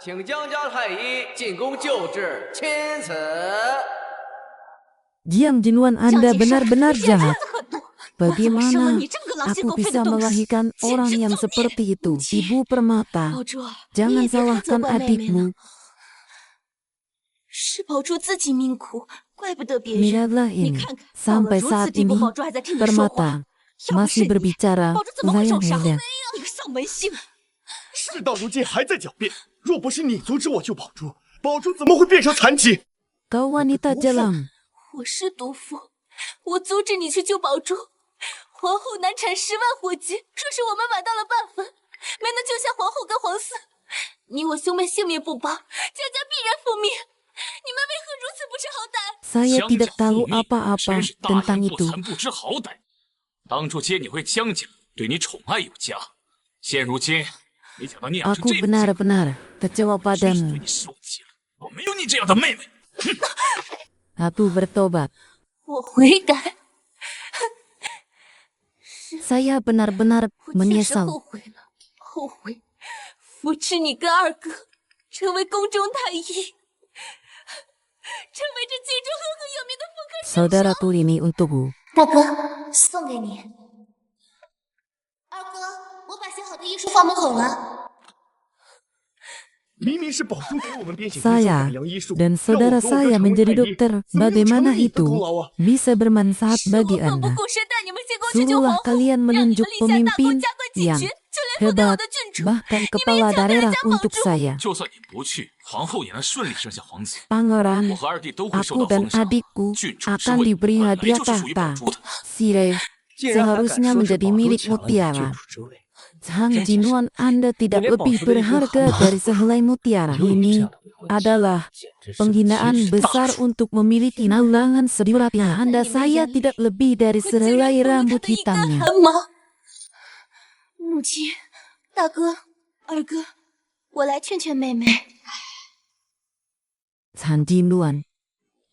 请江家太医进宫救治，钦此。Diam Jinuan, Anda benar-benar jahat. Bagaimana aku bisa melahirkan orang yang seperti itu? Ibu Permata, jangan salahkan adikmu. Lihatlah ini, sampai saat ini Permata masih berbicara layang-layang. 事到如今还在狡辩，若不是你阻止我救宝珠，宝珠怎么会变成残疾？ Kau wanita jalan. 我是毒妇，我阻止你去救宝珠。皇后难产10万火急，若是我们晚到了半分，没能救下皇后跟皇嗣，你我兄妹性命不保，家家必然覆灭。你们为何如此不知好歹？ Saya tidak tahu apa-apa tentang itu. 不知好歹。当初接你回江家，对你宠爱有加，现如今没想到你养成 Aku 这样。 benar-benar kecewa 真是 padamu. 对你受气了，我没有你这样的妹妹。 Aku bertobat. 我悔改。 Saya benar-benar 我确实 menyesal. 后悔了，后悔扶持你跟二哥成为宫中太医，成为这京中赫赫有名的妇科之首。 Saudaraku, ini untukku. 大哥，送给你。二哥，我把写好的医书放门口了。 明明是宝珠给我们编写 Saya dan saudara saya menjadi dokter. Bagaimana itu bisa bermanfaat bagi 奋不 Anda? 顾身带你们进宫去救 Suruhlah 皇后， kalian 让你们 menunjuk 立下大功， pemimpin 加官进 yang 爵，就连负对我 hebat, 的郡主， bahkan 你们 kepala 也抢带 daerah 人家宝 untuk 珠。 saya. 就算你不去，皇后也能顺利生下皇子。 Pangeran, 我和二弟都会受 aku 到 dan 封赏。 adikku 郡主之 akan 位 diberi 本来 hadiah 就是属于宝 tahta. 珠的。 Sire 竟然还敢 seharusnya 说是 menjadi 宝珠 milik 抢了你的 mutiara. 郡主之位， Sang Jinuan, Anda tidak lebih berharga dari sehelai mutiara. Ini adalah penghinaan besar untuk memiliki naulangan seberatnya Anda. Saya tidak lebih dari 我竟然 sehelai 毁了 rambut 他的一根 hitamnya. 汗毛。母亲，大哥，二哥，我来劝劝妹妹。 San Jinuan,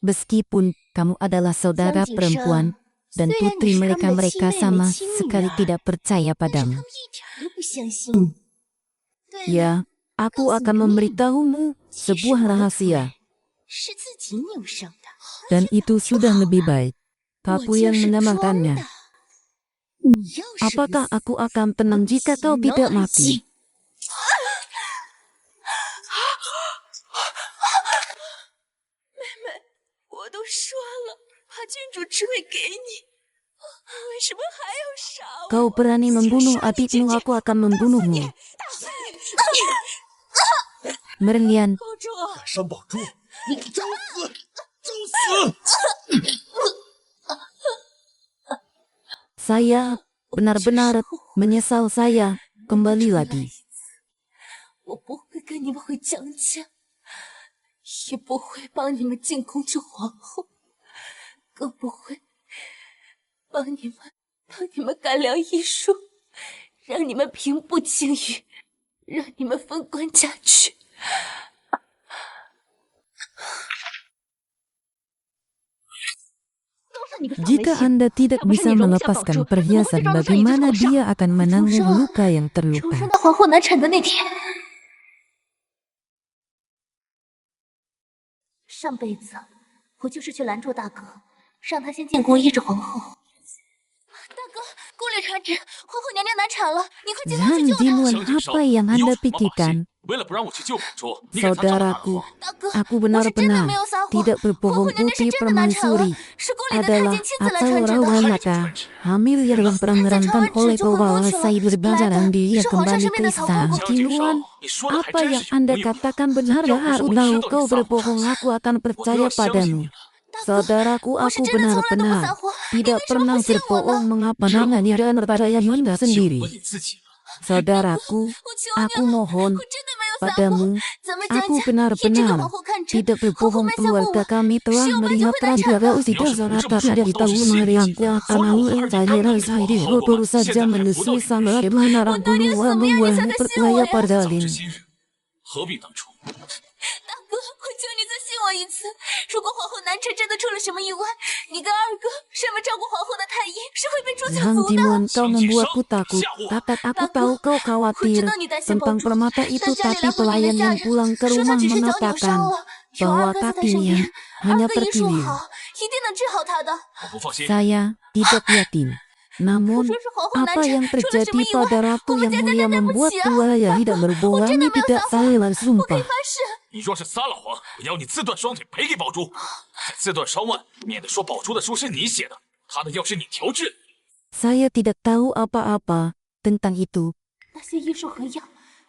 meskipun kamu adalah saudara perempuan dan putri mereka sama sekali tidak percaya 但是他 padamu. 们一点都不相信。对了， Ya, aku akan memberitahumu sebuah rahasia. 是自己扭伤的。 Dan itu sudah lebih baik. 我 Kamu 就 yang 是装的。 menamakannya. 你要是 Apakah aku akan tenang jika kau tidak mati? 我都说了，把郡主之位给你，为什么还要杀我？ Kau berani membunuh adikmu, aku akan membunuhmu. Merlian, 公主，敢伤宝珠，你找死！找死！ saya benar-benar menyesal saya kembali lagi. 我不会跟你们回江家，也不会帮你们进宫救皇后，更不会帮你们改良医术，让你们平步青云，让你们封官嫁娶。 Jika Anda tidak bisa melepaskan perhiasan, bagaimana dia akan menanggung luka yang 出 terluka? 生到皇后难产的那天，上辈子我就是去拦住大哥，让他先进宫医治皇后。大哥，宫里传旨，皇后娘娘难产了，你快进宫 Zhan 去救她。 Jinuan, 想谨慎， apa yang 你有 Anda 什么把戏？ pikirkan? 为了不让我去救宝珠，你给他找哪儿 Saudaraku, 话？ 大哥， aku 我是真的 benar-benar 没有撒谎， tidak 皇后 berbohong. 娘娘是 Putri 真的难产了， permaisuri 是宫里的太 adalah 监亲自来 atau 传旨的。 Rawanata, hamil yang telah memerankan oleh penguasa Bajara dan dia kembali ke istana. 江景 Jinuan, 少，你说的还 apa 真 yang 是有 Anda 凭有据。 katakan benar kalau kau berbohong, aku akan 我都 percaya 要相信 padamu. 你了。 Saudaraku, 我是 aku 真的从来都不撒 benar-benar 谎，你 tidak 为什么 pernah 不信我 berbohong. 呢？ Mengapa namanya dan percaya Yunda 就 sendiri? 我你自己了。 Saudaraku, 我求你 aku 了， mohon 我真的没有撒谎。 padamu, 咱们江 aku 家也这个 benar-benar 皇后看诊， tidak 皇后 berbohong. 埋下不 Keluarga 稳， kami 是 telah 有关就 melihat 会难产 Raja 的。 Usida Sonata dari tahu meriangnya karena saya Rasaidi baru saja menyusui sama bagaimana Rabbullah membuatmu percaya pada 早知 Lin. 今日，何必当初？ 大哥，我求你再信我我一次，如果皇后南辰真的出了什么意外，你跟二哥身为照顾皇后的太医是会被诛九 Hang 族的。 Jimuan, kau membuatku takut. Tatat aku tahu kau khawatir tentang permata itu, tapi pelayan yang pulang ke rumah mengatakan bahwa kakinya hanya 二哥医术 terkilir. 好，一定能治好他的。我不放心。 Saya tidak yakin. Namun, apa yang terjadi pada Ratu yang mulia membuat saya tidak berbohong. Ini tidak saya 可以 sumpah. 发誓，你若是撒了谎，我要你自断双腿赔给宝珠，再自断双腕，免得说宝珠的书是你写的，他的药是你调制的。 Saya tidak tahu apa-apa tentang itu. 那些医术和药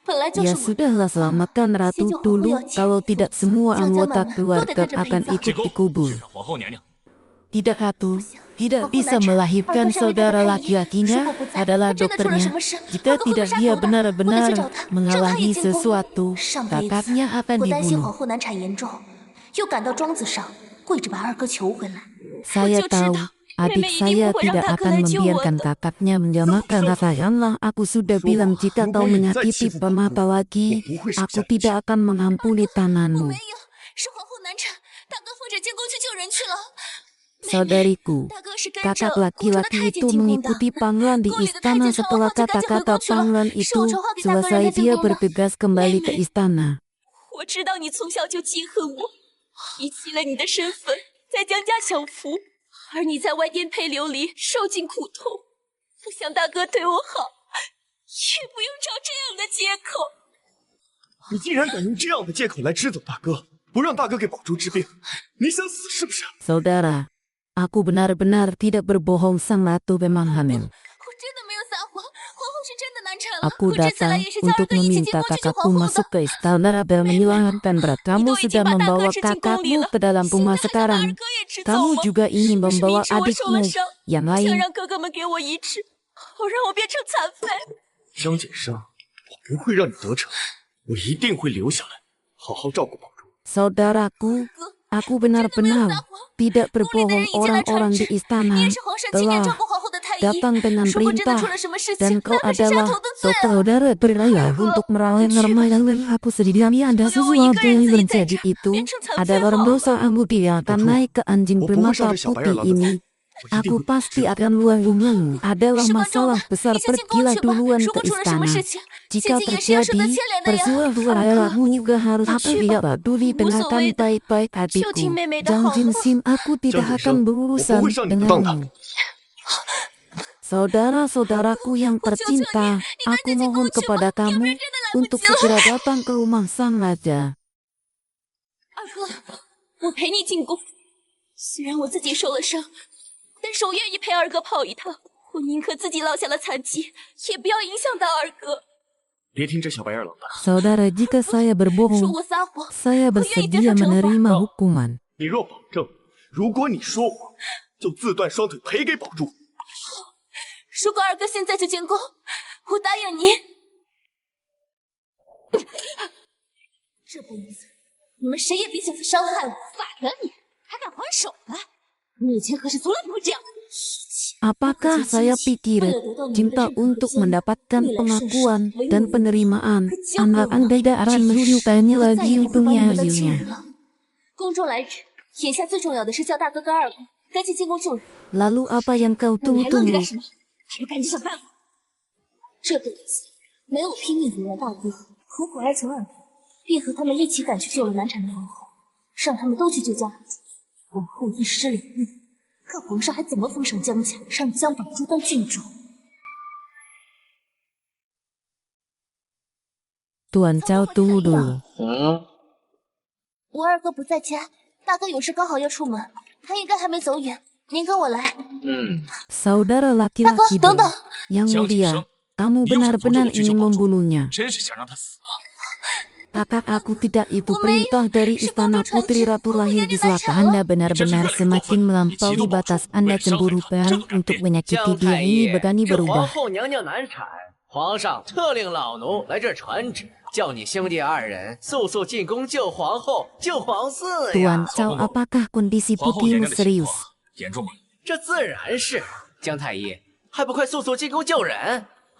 本来就是 Ya 我的。 sudahlah, selamatkan Ratu dulu. Kalau tidak, semua anggota keluarga akan 进 ikut 宫 dikubur. 去让皇后娘娘。 Tidak, Ratu. Tidak bisa melahirkan saudara laki-lakinya adalah dokternya. Jika tidak, dia benar-benar menghalangi sesuatu, kakaknya akan 我担心 dibunuh. 皇后难产严重，又赶到庄子上，跪着把二哥求回来。 Saya tahu, adik saya tidak akan membiarkan kakaknya menjamakan. Sayanglah, aku sudah bilang jika kau menyakiti permata lagi, aku tidak akan mengampuni 我 tanganmu. 没有，是皇后难产，大哥奉旨进宫去救人去了。 Saudariku, 大哥是跟着 kakak 宫中的 laki-laki 太监 itu 进宫的。 mengikuti panggilan di 宫里的太 istana 监传 setelah 话就赶紧回 kata-kata 宫去了， panggilan 是 itu 我传话给大哥让 selesai 他进 dia 宫的。 bergegas kembali ke istana. 我知道你从小就记恨我，遗弃了你的身份，在江家享福，而你在外颠沛流离，受尽苦痛。不想大哥对我好，也不用找这样的借口。 你竟然敢用这样的借口来支走大哥，不让大哥给宝珠治病，你想死是不是？ Saudara, aku benar-benar tidak berbohong, sang ratu memang hamil. 我真的没有撒谎，皇后是真的难产了。 Aku 我这次来 datang 也是叫二 untuk 哥一起进 meminta 宫去救 kakakku 皇后 masuk 的。 ke istana dan menyilangkan berat. Kamu sudah membawa kakakmu ke dalam rumah 现在还能把二 sekarang. 哥也吃走 Kamu 吗？ juga ingin 是 membawa 明知我受了 adikmu 伤， yang 不想 lain. 让哥哥们给我移植，好让我变成残废。 张景生，我不会让你得逞，我一定会留下来，好好照顾宝珠。 Saudaraku, aku benar-benar tidak 宫里的人 berbohong. 已经来传 Orang-orang 旨 di，istana 你也是皇上亲眼照 telah 顾皇后的太医。 datang dengan 如果真的 perintah 出了什么事 dan 情， kau 那可是杀 adalah 头的罪啊！ saudara berlayar untuk merawat normal. Aku sedih ada sesuatu yang terjadi itu adalah dosa. Aku tidak akan naik ke anjing bermata putih ini. Aku pasti akan luang-luang. Adalah masalah besar. Pergilah duluan ke istana. Jika terjadi persoalan, kamu juga harus tidak peduli, dengarkan baik-baik adikku. Jang Jinsim, aku tidak akan berurusan denganmu. Saudara-saudaraku yang tercinta, aku mohon kepada kamu untuk segera datang ke rumah sang raja. 二哥，我陪你进宫。虽然我自己受了伤，但是我愿意陪二哥跑一趟。我宁可自己落下了残疾，也不要影响到二哥。 别听这小白眼狼的， Saudara, jika saya 说 berbohong, 我撒谎， saya bersedia menerima hukuman. 你若保证，如果你说谎，就自断双腿赔给宝珠。 如果二哥现在就进宫，我答应你。这辈子你们谁也别想伤害我！反了你，还敢还手来！你以前可是从来不会这样。 Apakah saya pikir cinta untuk mendapatkan pengakuan dan penerimaan anak Anda tidak akan menyukainya lagi untungnya hasilnya. 宫中来人，眼下最重要的是叫大哥跟二哥赶紧进宫救人。 Lalu apa yang kau 你还愣着 tunggu? 干什么？还不赶紧想办法！这辈子没有拼命阻拦大哥和果儿成二哥，便和他们一起赶去救了难产的皇后，让他们都去救家宝珠。皇后一失两命，看皇上还怎么封赏江家，让江宝珠当郡主。 Tuan Cao, tunggu dulu. 我二哥不在家，大哥有事刚好要出门，他应该还没走远。您跟我来。 Saudara laki-laki Tunggu. yang mulia, kamu 你要想从这 benar-benar 里去救 ingin 宝珠， membunuhnya. 真是想让他死啊！ Kakak aku tidak, itu perintah dari istana putri ratu lahir di selatan. Anda benar-benar semakin melampaui batas. Anda cemburu banget untuk menyakiti 姜 dia 太 ini 医 berani 这皇 berubah. 后娘娘难产，皇上特令老奴来这儿传旨，叫你兄弟二人速速进宫救皇后、救皇嗣 Tuan 呀！ Cao, apakah kondisi 皇后娘 putrimu 娘的情 serius? 况严重吗？ 这自然是，姜太医还不快速速进宫救人？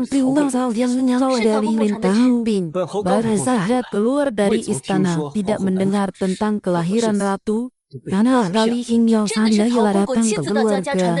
Rasulullah SAW dari Lintang bin Barzah keluar dari istana, tidak mendengar tentang kelahiran ratu, karena Rali Hingyao Sanda datang ke keluarga.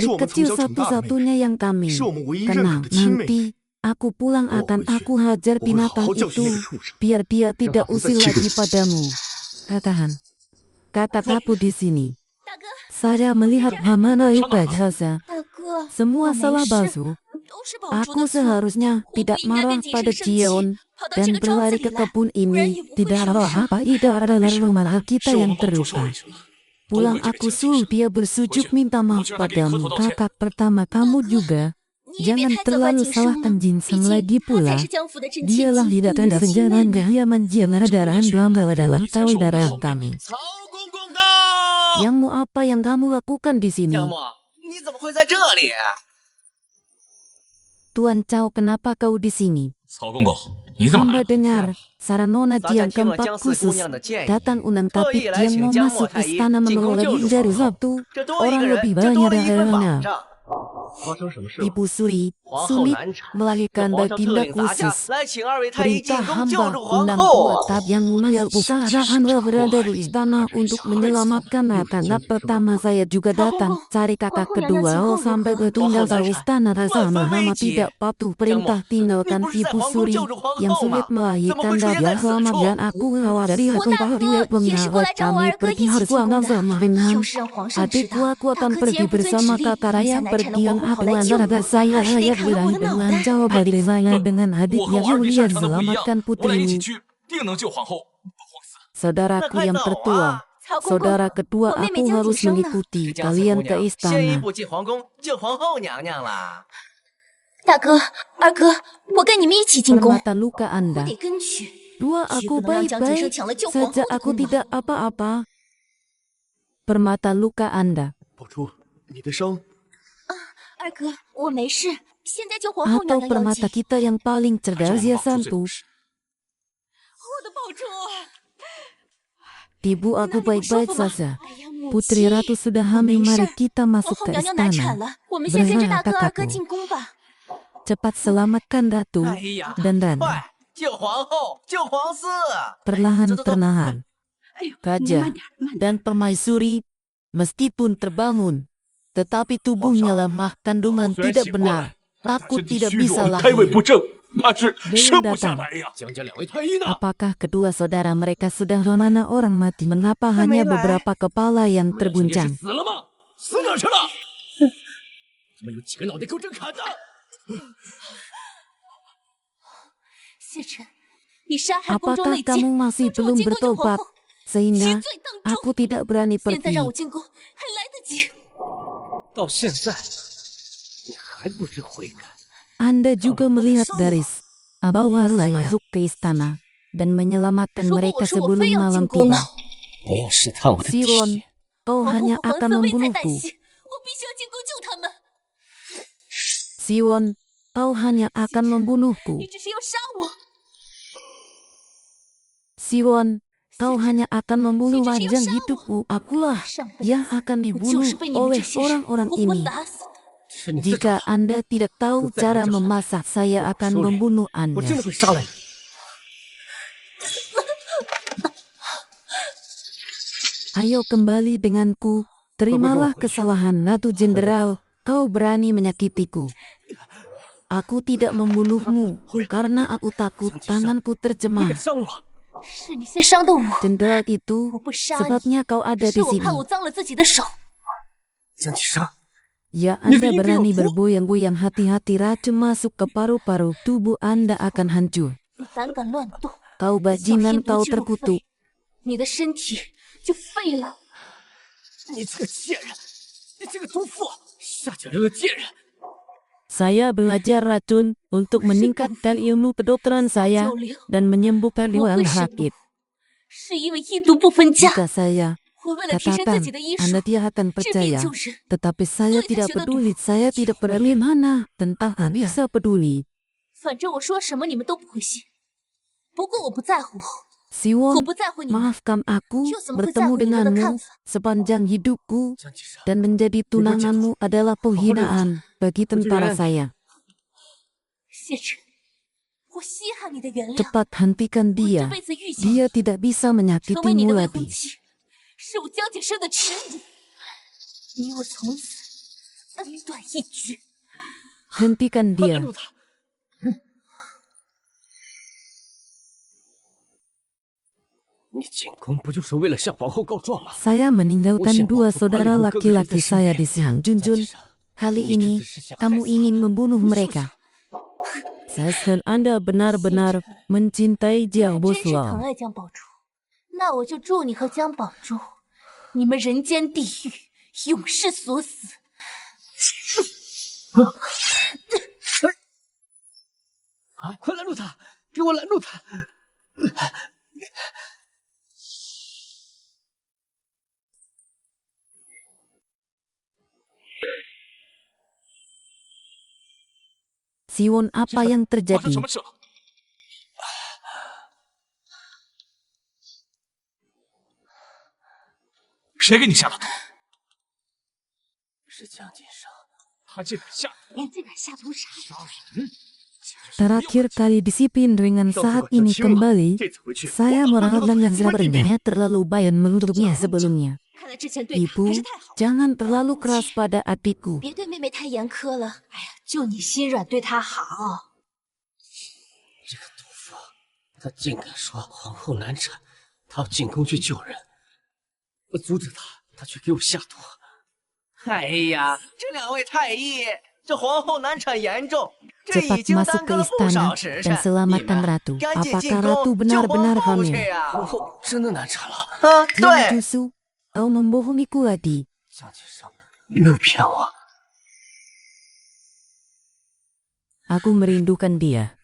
dari 是我们从 kecil 小长大的妹妹， satu-satunya yang kami 是我们唯一认可 kenal. 的亲妹妹。 Nanti aku pulang akan aku hajar 我会好 binatang 好教训那 itu 个畜生。 biar dia tidak aku usil tak lagi cium. padamu. katakan. Kata tapu di sini. 大哥， Saya melihat Hamana Ibadhasa. 大哥， Semua 我没 salah 事 palsu. 都是宝珠 Aku 的错。 seharusnya 我不 tidak 应该 marah 跟景 pada 深生气， Cion 跑到这 dan 个庄子 berlari 里 ke 来， kebun 不然 ini. 也不会 Tidak 受 ada 伤。 apa, tidak ada rumah kita 是我 yang 们保住受 terluka. 委屈了。 Pulang 都怪这个 aku 江景 suruh 深， dia bersujud minta maaf 我就让他给你磕头 padamu. 道歉。 Kakak pertama kamu juga. 你也别 Jangan 太责怪 terlalu 景深 salahkan 了， Jinsen 毕 lagi 竟她才 pula. 是江府的真亲 Dialah 戚， tidak 你 ada 的亲妹 penjalan 妹。 dia menjilat darah dalam tahu darah kami. 曹公公到。 Yang mau apa yang kamu lakukan di sini? 江木，你怎么会在这里？ Tuan Cao, kenapa kau di sini? 曹公公，你怎么来 Hamba 了？ dengar Saranona 咱家 Jiang 听了 keempat 江四姑 khusus 娘的建议， datang undang 特 tapi 意来 Jiang 请 mau 江莫 masuk 太医 istana 进宫 menolak 救助 Dinda 皇后 Sabtu. 这多一个 Orang 人， lebih 就多 banyak 了一份保 darinya. 障。发生什么事？ Ibu Suri 皇后 sulit 难产，这 melahirkan 皇上特 baginda 令咱家 khusus. 来请二位太医进 Perintah 宫救 hamba 助皇 undang 后。 tua tab yang mulia usaha hamba berada di istana untuk menyelamatkan karena pertama saya juga datang cari kakak kedua sampai bertinggal di istana rasa Mahama tidak patuh perintah tinggalkan Ibu Suri yang sulit melahirkan dan selamat dan aku ngawal dari 我 aku 大 bahwa 哥也是过 pengawal 来找我 kami 二哥一 pergi 起 harus 进宫 pulang 的， sama Ringan. 就是让皇上知 Adikku 道， aku 大 akan 哥既 pergi 然不遵 bersama 旨令， kakak 你才 Raya 难产的 pergi 皇 yang 后跑 aku 来救 antara 我， saya 还得 Raya 砍了我 berani 的脑 dengan 袋。 jawab dari saya dengan 我 adiknya 和我二弟 Julia 擅长的不一样， selamatkan 我俩一起 putrimu. 去，定能救皇后不慌死。 Saudaraku 那快 yang 走 tertua, 啊！ 曹公公， saudara kedua 我妹妹 aku 江景 harus 生呢？ mengikuti 江四姑 kalian ke 娘先一 istana. 步进皇宫救皇后娘娘啦。 大哥、二哥，我跟你们一起进宫， Permata luka 我 Anda. 得跟去， Dua 绝 aku 不能让江景生 baik-baik 抢了救皇后 saja 的 aku 功劳。 tidak apa-apa. Permata luka Anda. 宝珠，你的伤，二哥，我没事，现在救皇后娘 Atau 娘要 permata 紧。 kita yang paling 还是我 cerdas 们 ya 保住最 Santu. 合适。我的宝珠啊！ Ibu 那 aku 里不舒 baik-baik 服吗？ saja. 哎呀，母 Putri 亲， Ratu sudah 我 hamil, 没事 mari 儿。 kita 皇 masuk 后 ke 娘娘难产 istana. 了，我们先跟着大哥、 Berangkat 二哥 kakakku. 进宫吧。 Cepat selamatkan Ratu 哎呀， dan Rana. 快救皇后，救皇四！ Perlahan 走走走 perlahan. 哎呦， Raja dan permaisuri meskipun terbangun, tetapi tubuhnya lemah, kandungan tidak benar. Aku 身体 tidak 虚 bisa 弱，胎位 lahir. 不正，那是 Belum 生不下 datang. 来呀。 江家两位太医呢？ Apakah kedua saudara mereka sudah mana orang mati? Mengapa hanya Melai. beberapa kepala yang 兄弟是 terguncang? 死了吗？死哪儿去了？怎么有几个脑袋给我正砍的？ 谢晨，你杀害宫中 Apakah 内奸， kamu masih 帮助我 belum 进宫救皇 bertobat? 后，刑 Sehingga 罪当重。 aku tidak berani 现在 pergi. 让我进宫还来得及。 到现在你还不知悔改， Anda juga melihat dari bahwa masuk ke istana dan menyelamatkan 如果 mereka 我说我 sebelum 非要 malam 进宫呢？ tiba. 不要试探我的底 Siron, 线。 kau 皇后 hanya 和皇 akan 孙危在旦 membunuhku. 夕，我必须要进宫救他们。 Siwon, kau hanya akan membunuhku. 你只是要杀我， Siwon, kau hanya akan membunuh Sini, wajah Siwon, hidupku. Akulah 上辈 yang 子 akan 我就 dibunuh 是被你们 oleh 这些人 orang-orang 活活 ini. 打死的。 是你自找 Jika 的， Anda tidak tahu cara memasak, saya akan Sorry. membunuh 我真 Anda. 的会杀了你。 Ayo kembali denganku. Terimalah kesalahan Ratu Jenderal. Kau berani menyakitiku. Aku tidak membunuhmu karena aku takut tanganku 你 terjemah. 给伤了我，是你先伤的我， Jenderal itu 我不杀你， sebabnya kau ada 是 di 我怕我 sini. 脏了自己的手。 江启生， Ya, Ini Anda itu berani aku. bergoyang-goyang, hati-hati racun masuk ke paru-paru. Tubuh Anda akan hancur. 你胆敢乱动， Kau 小 bajingan, 心毒 kau 进入 terkutuk. 肺，你的身体就废了。 你这个贱人，你这个毒妇，下九流的贱人！ Saya belajar racun untuk meningkatkan ilmu kedokteran saya 九流 dan menyembuhkan 我 orang 会生毒 sakit. 是因为医毒不分家。 Jika saya 我为了提升自 katakan, 己的医术， Anda tidak akan 治病 percaya. 救人。 Tetapi saya Itu tidak sudah peduli, saya tidak peduli mana tentang bisa peduli. 反正我说什么你们都不会信。不过我不在乎， Siwon, 我不在乎你们。 maafkan aku Yo, semua bertemu kezahuan yang denganmu dekat. sepanjang hidupku 江启生， dan menjadi tunanganmu adalah penghinaan bagi tentara saya. 谢晨，我稀罕你的原谅。 Cepat hentikan 我这 dia. 辈子遇见 Dia tidak bisa 成为你 menyakitimu 的未婚 lagi. 妻，是我江景生的耻辱。你我从此恩断义绝。 Hentikan 拦 dia. 住他！ 我你进宫不就是为了向皇后告状吗？ Saya meninggalkan dua saudara laki-laki saya di Siang Junjun. Kali ini, kamu ingin membunuh mereka. Saya senang Anda benar-benar mencintai Jiang 真是疼 Boshuang. 爱江宝珠，那我就祝你和江宝珠，你们人间地狱，永世锁死。啊！快拦住他！给我拦住他！ Siwon, apa yang 发生 terjadi? 什么事了？谁给你下的毒？是江锦生。他竟敢下毒！你竟敢下毒杀人！ Terakhir kali disiplin dengan saat ini kembali, 这次回去， saya merasa dengan sabarnya terlalu bayan menutupnya sebelumnya. 看来之前对他 Ibu, 还是太好， jangan terlalu keras pada adikku. 别对妹妹太严苛了。哎呀，就你心软，对她好。 这个毒妇，她竟敢说皇后难产，她要进宫去救人。我阻止她，她却给我下毒。哎呀，这两位太医，这皇后难产严重，这已 Cepat 经 masuk 耽 ke 搁了不 istana 少时 dan 辰。你 selamatkan 们 ratu. 赶紧进 Apakah 宫 ratu 救 benar-benar 皇后去 hamil? 呀！皇后真的难产了。 Tiang Jusu, kau membohongiku tadi. 江锦生，你没有骗我。 Aku merindukan dia.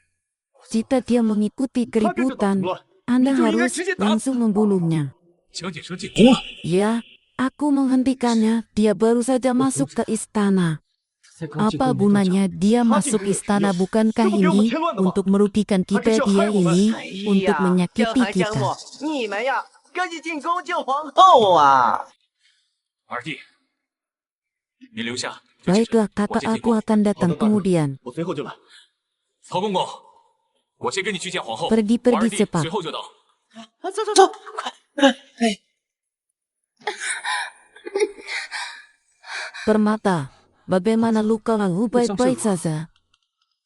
Jika dia mengikuti 他跟着捣 keributan, 乱， Anda 你就应该 harus 直接打死 langsung membunuhnya. 江锦生进宫了， Ya, aku menghentikannya. Dia baru saja masuk ke istana. 在刚进 Apa 宫没多久 gunanya dia masuk istana? Bukankah ini untuk merugikan kita? Dia ini 哎 untuk 呀，江 menyakiti 寒江 kita. 默，你们呀，赶紧进宫救皇后啊！ 二弟，你留下。就解释 Baiklah, 我 kakak 先进 aku 宫。 akan datang kemudian. 我随后就来。 曹公公，我先跟你去见皇后。 Pergi 我二 pergi 弟 cepat. 随后就到。走走走，快！哎， Permata, bagaimana lukamu? Baik-baik saja.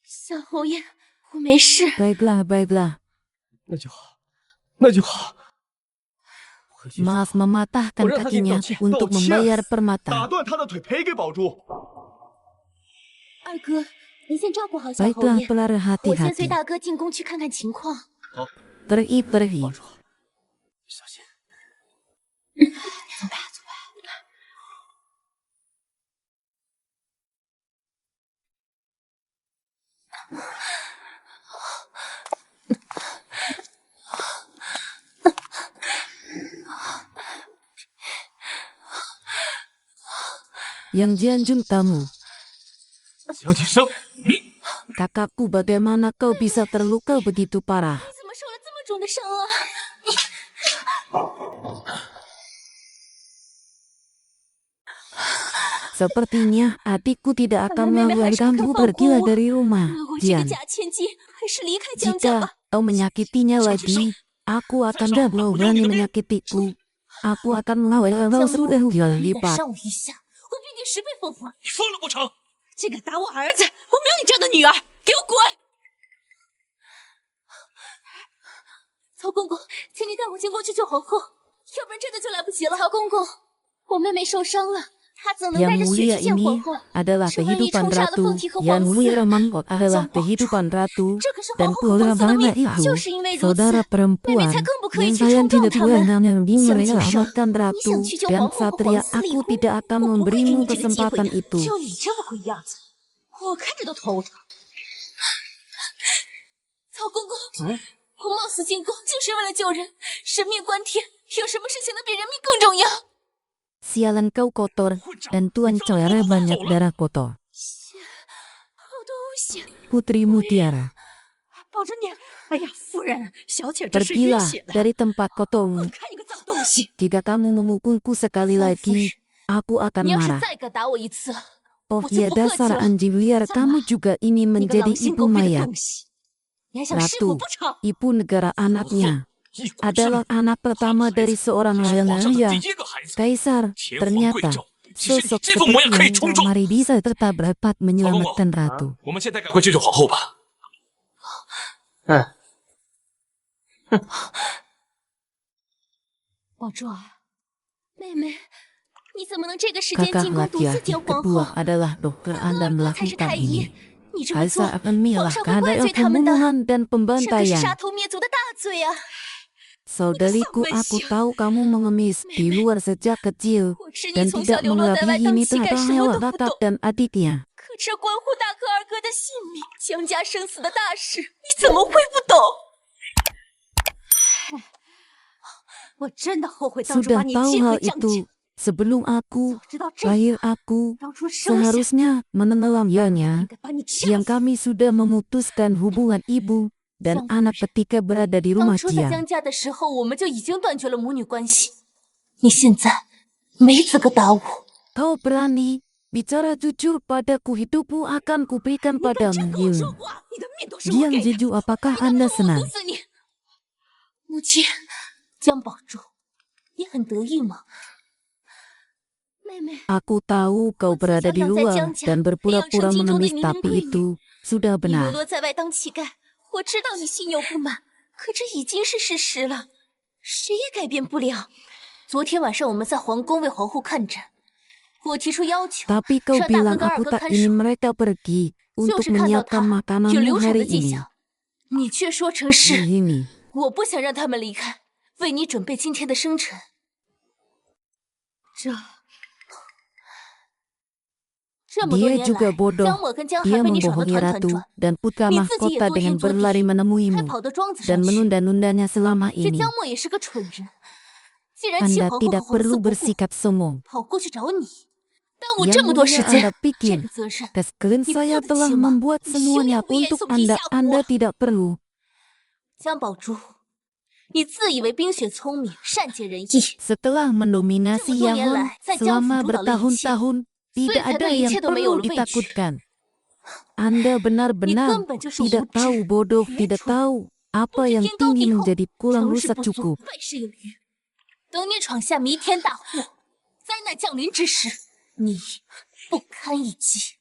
小侯爷，我没事。 Baiklah, baiklah. 那就好，那就好。 Maaf mematahkan Orang kakinya sakit, untuk道歉. membayar 打 permata. 断他的腿赔给宝珠。二哥，您先照顾好小侯 Baiklah, 爷， pelara 我先随 hati-hati. 大哥进宫去看看情况。 Pergi, pergi. 小心。 走吧，走吧。 Yang Jianjun kamu, 江锦生，你 kakakku, bagaimana kau bisa terluka begitu parah? 你怎么受了这么重的伤啊？ Sepertinya adikku tidak akan 妹妹还是 membiarkanmu 肯放过 pergi 我。 dari rumah. 我这个 Jian, 假千金还是离开江家 jika 吧。 kau menyakitinya lagi, aku akan kau berani menyakitiku. Aku akan melawan kau 江 sudah 母， jauh 你敢 lipat. 伤我一下，我比你10倍奉还。你疯了不成？ 竟敢打我儿子！我没有你这样的女儿，给我滚！曹公公，请你带我进宫去救皇后，要不然真的就来不及了。曹公公，我妹妹受伤了，她怎能带 Yang 着血 mulia 去见 ini 皇后？ adalah 是万一 kehidupan 冲杀了 ratu. 凤啼和 Yang 皇 mulia 嗣。 Mangkok adalah 江宝珠， kehidupan ratu 这可是 dan 皇后和皇嗣的 program 命， Ibu. 就是因为如此， Saudara 妹妹 perempuan 才更不可以 yang 去 saya 冲撞 tidak 他们。 Tuhan yang 江锦生， merelakan 你 ratu 想去救 dan 皇后和 Satria, 皇嗣离 aku 婚， tidak akan 我不会给 memberimu 你这个机会 kesempatan 的。 itu. 就你这么鬼样子，我看着都头疼。曹公公，我冒死进宫就是为了救人，人命关天，有什么事情能比人命更重要？ Sialan kau kotor dan Tuan Clara banyak darah kotor. 好多污血， Putri Mutiara, 保着你！哎呀，夫人，小姐这是晕 pergilah 血的， dari tempat kotormu. 看你个脏东西！ Jika kamu memukulku sekali lagi, aku akan 你要是 marah. 再敢打我一次， Oh 我就 ya 不客气 dasar 了。 anjing liar, kamu juga ini 你个 menjadi 狼心 ibu 狗肺的 mayat. 东西，你还想弑父 Ratu, 不成？ ibu negara anaknya, 一国之 adalah 女， anak pertama dari seorang 是皇 raja. 上的第一个孩子， Kaisar, 天皇贵 ternyata 胄。其实你 sosok 这副模样可以 seperti 冲 yang 撞。 Mari bisa tetap dapat menyelamatkan ratu. 我们现在赶快去救皇后吧。嗯。宝珠儿，妹妹，你怎么能这个时间 Kakak 进宫独自 laki-laki 见皇后？ kedua adalah dokter Anda 才是 melakukan 太医 ini. 你这么做， Kaisa akan 皇 milah 上会怪 keadaan 罪他们的。 pembunuhan dan 这可是 pembantaian. 杀头灭族的大罪啊！ Saudariku, aku tahu kamu mengemis di luar sejak kecil 我知你 dan 从小 tidak 流落在外 mengelabihi 当 ini 乞丐， terhadap 什么 hewan 都不 Ratap 懂。 dan adiknya. 可这关乎大哥二哥的性命、江家生死的大事，你怎么会不懂？我真的后悔当初 Sudah 把你 tahu 接 hal 回江家。 itu, sebelum aku 知道这样， lahir aku 当初生下 seharusnya menenggelamkannya. 应该把你掐 Yang 死。 kami sudah memutuskan hubungan ibu dan anak ketika berada di 当 rumah 初在 Jiang. 江家的时候，我们就已经断绝了母女关系。你现在没资格打我。 Kau berani bicara jujur padaku, hidupku akan kuberikan 你敢真 padamu. 跟我说话，你的命都是我 Jiang 给的。 Jeju, apakah 你 Anda 敢动我，我 senang? 毒死你！母亲，江宝珠，你很得意吗？妹妹， Aku tahu kau berada di luar dan berpura-pura mengemis, tapi itu sudah 你流 benar. 落在外当乞丐，我知道你心有不满，可这已经是事实了，谁也改变不了。昨天晚上我们在皇宫为皇后看诊，我提出要求， Tapi kau 让大哥 bilang 跟二 aku 哥 tak 看 ingin 守， mereka pergi 就 untuk 是看到 menyiapkan 他有 makananmu 流产 hari 的迹 ini. 象，你却说成是 Begini, 我不想让他们离开，为你准备今天的生辰。这么多 dia 年 juga 来， bodoh. 江我跟江 Dia 寒被你耍得 membohongi 团团 ratu 转， dan putra 你自己也 mahkota 多 dengan 天捉 berlari 地，还 menemuimu 跑到庄子 dan 上去。 menunda-nundanya selama 这 ini. 江默也是个蠢人，竟然弃 Anda 皇后和 tidak 皇嗣 perlu 不顾， bersikap sombong. 跑过去找你，耽误 Yang 这么多时 mulia 间 Anda， 这 pikir 个责任 Keskelin 你 saya 付得 telah 起吗？ membuat 你休 semuanya 要不严 untuk 肃皮 Anda. 吓唬 Anda 我。 tidak perlu. 江宝珠，你自以为冰雪聪明，善解人意， Setelah mendominasi 这么多年 Yangon 来，在江府 selama 主导了一切， bertahun-tahun, 所以 tidak 才 ada 对一 yang 切都没有 perlu 了畏惧。 ditakutkan. Anda 你 benar-benar 根本就是无 tidak 知、 tahu, bodoh, 愚 tidak 蠢， tahu 不 apa 知 yang 天高 tinggi 地厚， menjadi kurang 成事 rusak 不足， cukup. 败事有余。等你闯下弥天大祸，灾难降临之时，你不堪一击。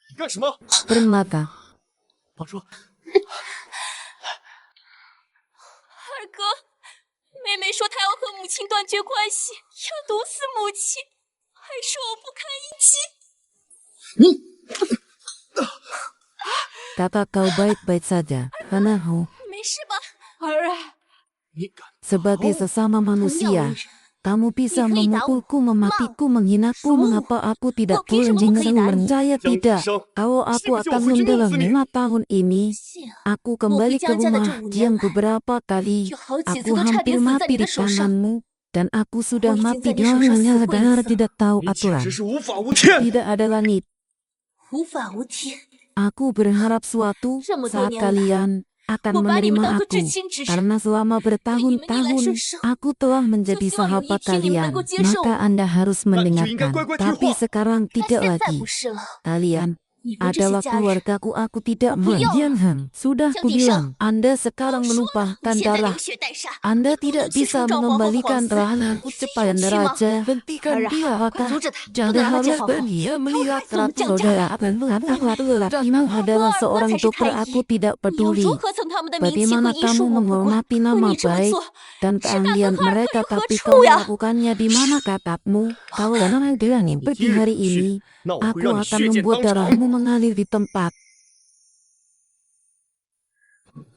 你干什么？ Permata. 宝珠，二哥，妹妹说她要和母亲断绝关系，要毒死母亲，还说我不堪一击。 Kakak kau baik-baik saja. Panahu, 没事吧，儿啊？ 你敢！ sebagai sesama 同样为 manusia, 人， kamu bisa Ni kau memukulku, mematiku, menghinaku. Suruh. Mengapa aku tidak Kau kira boleh kamu kena percaya? Jangan Tidak. pisang. Kalau aku Siapa akan jauh mendalam sini? 5 tahun ini, 信啊， aku kembali ke Jangan-jangan rumah ada cemburu Jiang lain. beberapa kali. 有好几 Aku 次都差 hampir 点死在 mati 你 di 的手上。 tanganmu dan aku sudah Oh, izin mati saya di di手上 hanya 死过一 darah 次。 tidak tahu 你简 aturan. 直是无法无天！ Tidak ada langit. 无法无天， Aku berharap suatu Semua saat dunia kalian akan Gua bani menerima menantu aku. Zhi Qin Zhi. Karena selama bertahun-tahun aku telah menjadi Susah sahabat有一天你们 kalian. 能够接受 Maka 我。 Anda harus 那你就应该 mendengarkan. 乖乖听 Tapi 话。 sekarang 但 tidak 现在 lagi. 不是了， Kalian 你们这些 adalah 家人， keluargaku. Aku tidak Aku mau. punya. Jangan. Sudah Jangan kubilang. pisah. Anda sekarang 我说了， menumpahkan 你现在 darah. 流血带杀， Anda 你不 tidak 能去 bisa 冲撞皇后和 mengembalikan 皇嗣， rahaku 你 cepat 有趣吗？ raja. Hentikan 儿啊， dia. 快 Maka 阻止他，不 jangan 能让他见 harus 皇后。 dia melihat 怎么 ratu 降价？ saudara Imam adalah 二哥 seorang 才是 dokter. 太 Aku 医， tidak 你要 peduli 如何蹭他们的名气和 bagaimana 医术 kamu 我不管， menghormati 可 nama 你这么 baik 做， dan 是大哥 keahlian 和二哥 mereka, 有何 tapi 处 kau 呀？ melakukannya di mana kakakmu? Kalau orang yang pergi hari ini, 那我会 aku 让你 akan 血溅 membuat 当场。 darahmu mengalir di tempat.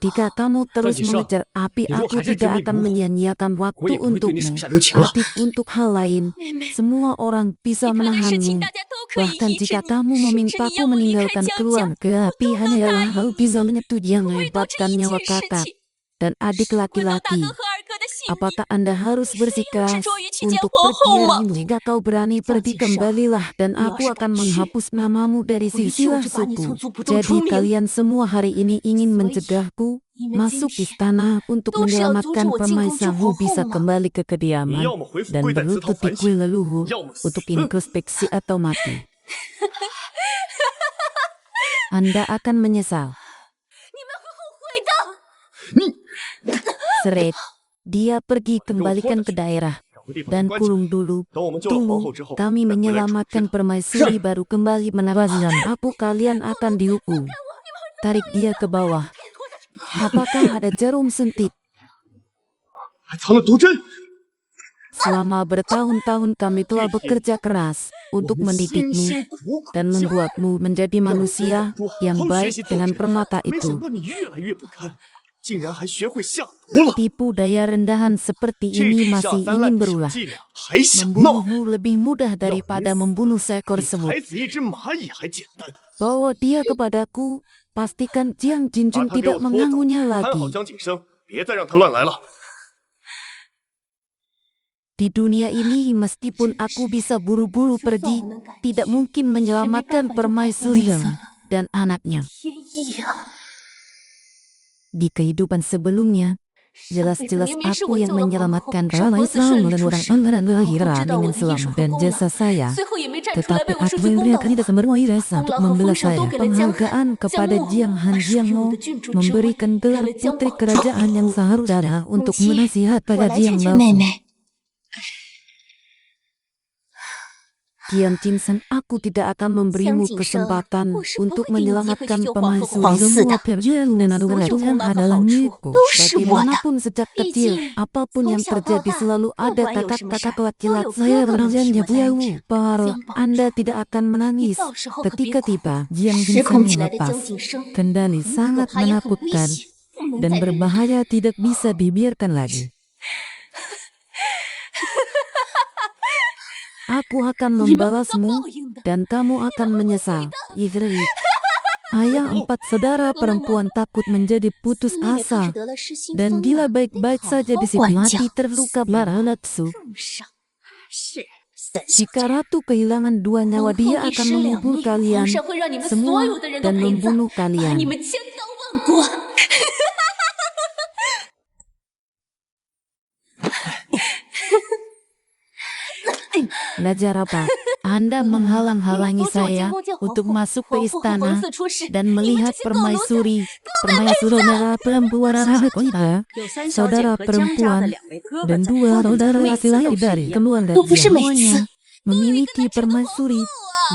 Jika kamu terus Kisah, mengejar api, ni aku lu hajar tidak demi akan gua. menyia-nyiakan waktu Gua yang untukmu. itu ni sebenarnya lu cinta. Tapi untuk hal lain, 妹妹， semua orang 你 bisa 看的事情 menahanmu. 大家都可以 Bahkan 抑制 jika 你， kamu 甚至你 memintaku 要我离开 meninggalkan 江家， keluarga, 我 tapi 都能 hanyalah 答 hal 应。 bisa menyetujui yang 我会多这 melibatkan 一 nyawa 切事 kakak 情， dan adik 换到大 laki-laki. 哥和二哥的性命。 Apakah Anda harus 是要执 bersikeras 着于去见 untuk 皇 pergi 后 hari 吗？ ini? Jika kau berani pergi, Kisah, kembalilah dan ni aku harus akan tak menghapus namamu dari 我一 silsilah 就把你从 suku. 族谱中 Jadi 除名， kalian semua hari ini ingin所以 mencegahku 你们今 masuk 天 istana untuk 都是要阻止 menyelamatkan 我进宫之 permaisanmu 皇后 bisa 吗？ kembali ke 你 kediaman 要么回府 dan 跪在祠堂 berlutut di 反省， kuil leluhur 要么死。 untuk introspeksi atau mati. Anda akan menyesal. 你们会后悔的。 Seret, dia pergi kembalikan ke daerah 找个地方 dan 关起来。 kurung dulu. 等我们救了皇后 Dulu 之后， kami 再回来处置 menyelamatkan 她。 permaisuri baru kembali menawasikan aku, kalian akan dihukum. tarik dia ke bawah. Apakah ada jarum suntik? 还藏了毒针。 Selama bertahun-tahun kami telah bekerja keras untuk 辛 mendidikmu 辛苦苦 dan membuatmu menjadi manusia yang baik dengan permata 没想 itu. 到你越来越不堪，竟然还学会下毒了。 Tipu daya rendahan seperti 这 ini 种 masih 下三滥 ingin 的 berulah. 伎俩还想闹？ Membunuhmu lebih mudah daripada membunuh seekor 比 semut. 踩死一只蚂蚁还简单。 Bawa dia kepadaku, pastikan Jiang 把 Jinjun 他给我 tidak 拖走， mengganggunya 看好 lagi. 江景生，别再让他乱来了。 Di dunia ini, meskipun aku bisa buru-buru pergi, tidak mungkin menyelamatkan permaisuri dan anaknya. 天意啊！ Di kehidupan sebelumnya, jelas-jelas aku yang menyelamatkan permaisuri dan orang-orang Lahira dengan selamat dan jasa saya. 最后也没站出来 Tetapi 为我说 aku 句公 memberikan 道 tidak semua rasa untuk membela saya. Penghargaan kepada Jiang Han Jiangmo memberikan gelar putri kerajaan yang seharusnya ada untuk menasihat pada Jiang Lao. 妹妹， Jiang Jinsen, aku tidak akan memberimu kesempatan untuk menyelamatkan permaisuri. Semua perjalanan Tuhan adalah milikku. Bagaimanapun sejak kecil, apapun yang terjadi selalu ada kakak-kakak kilat saya berjanji padamu. Paro, Anda tidak akan menangis. Ketika tiba, Jiang 失 Jinsen 控起来的江 melepas. 景生， Kendali 可 sangat 怕也很危 menakutkan 险，不能 dan 再忍。 berbahaya tidak bisa dibiarkan lagi. Aku akan 你们遭 membalasmu 报应的。 dan kamu akan menyesal. Ifrit. Ayah 4 saudara perempuan takut menjadi putus 妹妹怕 asa. 是得了失心 Dan 疯 bila 了， baik-baik 好 saja 好 di situ 管 mati 教。 terluka belah nafsu. 重伤是三小 Jika ratu kehilangan 2 nyawa, 皇后 dia 一 akan 尸两 mengumpul 命， kalian 皇上会让你们所 semua 有的人都 dan 陪葬， membunuh 把 kalian. 你们千刀万剐。 Belajar apa? Anda menghalang-halangi saya untuk masuk ke istana dan melihat permaisuri merah perempuan Rahakoida, 有三小姐 saudara 和江家的 perempuan 2位哥哥 dan 在， 2 saudara 每次 laki-laki 都是 dari 一样。 keluarga 都不是每次。 semuanya memiliki permaisuri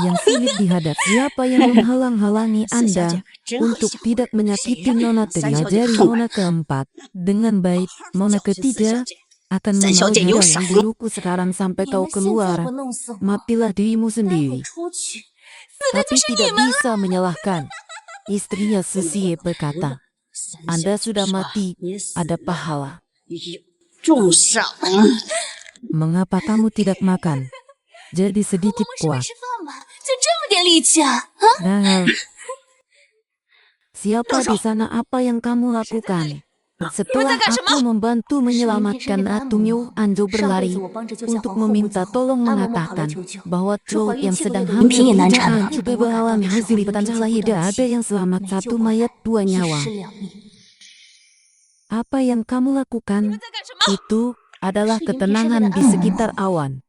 yang sulit dihadap. Siapa yang menghalang-halangi 四小 Anda 姐可真会 untuk 想， tidak 谁 menyakiti 让 Nona 三小 Telia 姐 dari 痛 Nona keempat dengan baik? Nona 小心四小 ketiga 姐， akan 三小姐 membalas 有 yang 傻了。 duluku sekarang sampai 你 kau 们现在 keluar. 不弄死我， Matilah dirimu 待会 sendiri. 出去，死的就 Tapi 是你 tidak 们了。 bisa menyalahkan. Istrinya Susie berkata, 三 Anda 小姐 sudah 说 mati, 你死 ada 了 pahala. 有重赏。 Mengapa kamu tidak makan? Jadi 我 sedikit 们是没 kuat. 吃饭吗？就这么点力气啊？ Nah, siapa di sana? Apa yang kamu lakukan? Setelah aku membantu menyelamatkan Ratu Miu, Anjo 上辈 berlari 子我帮着救下 untuk 皇后母子 meminta 后， tolong 安嬷跑来 mengatakan 求救。 bahwa 是 Chou 怀孕 yang 7 sedang 个月的 hamil 银萍也难产 tidak 了， juga 我赶到 mengalami 的时候， hasil 银萍 petanda 就 lahir 不 dan 到 ada 齐， yang selamat 没 satu 救回来， mayat 2 一 nyawa. 尸两命。 Apa yang kamu lakukan 在干什么？ itu adalah Itu ketenangan Yimpi di sedang sekitar awan.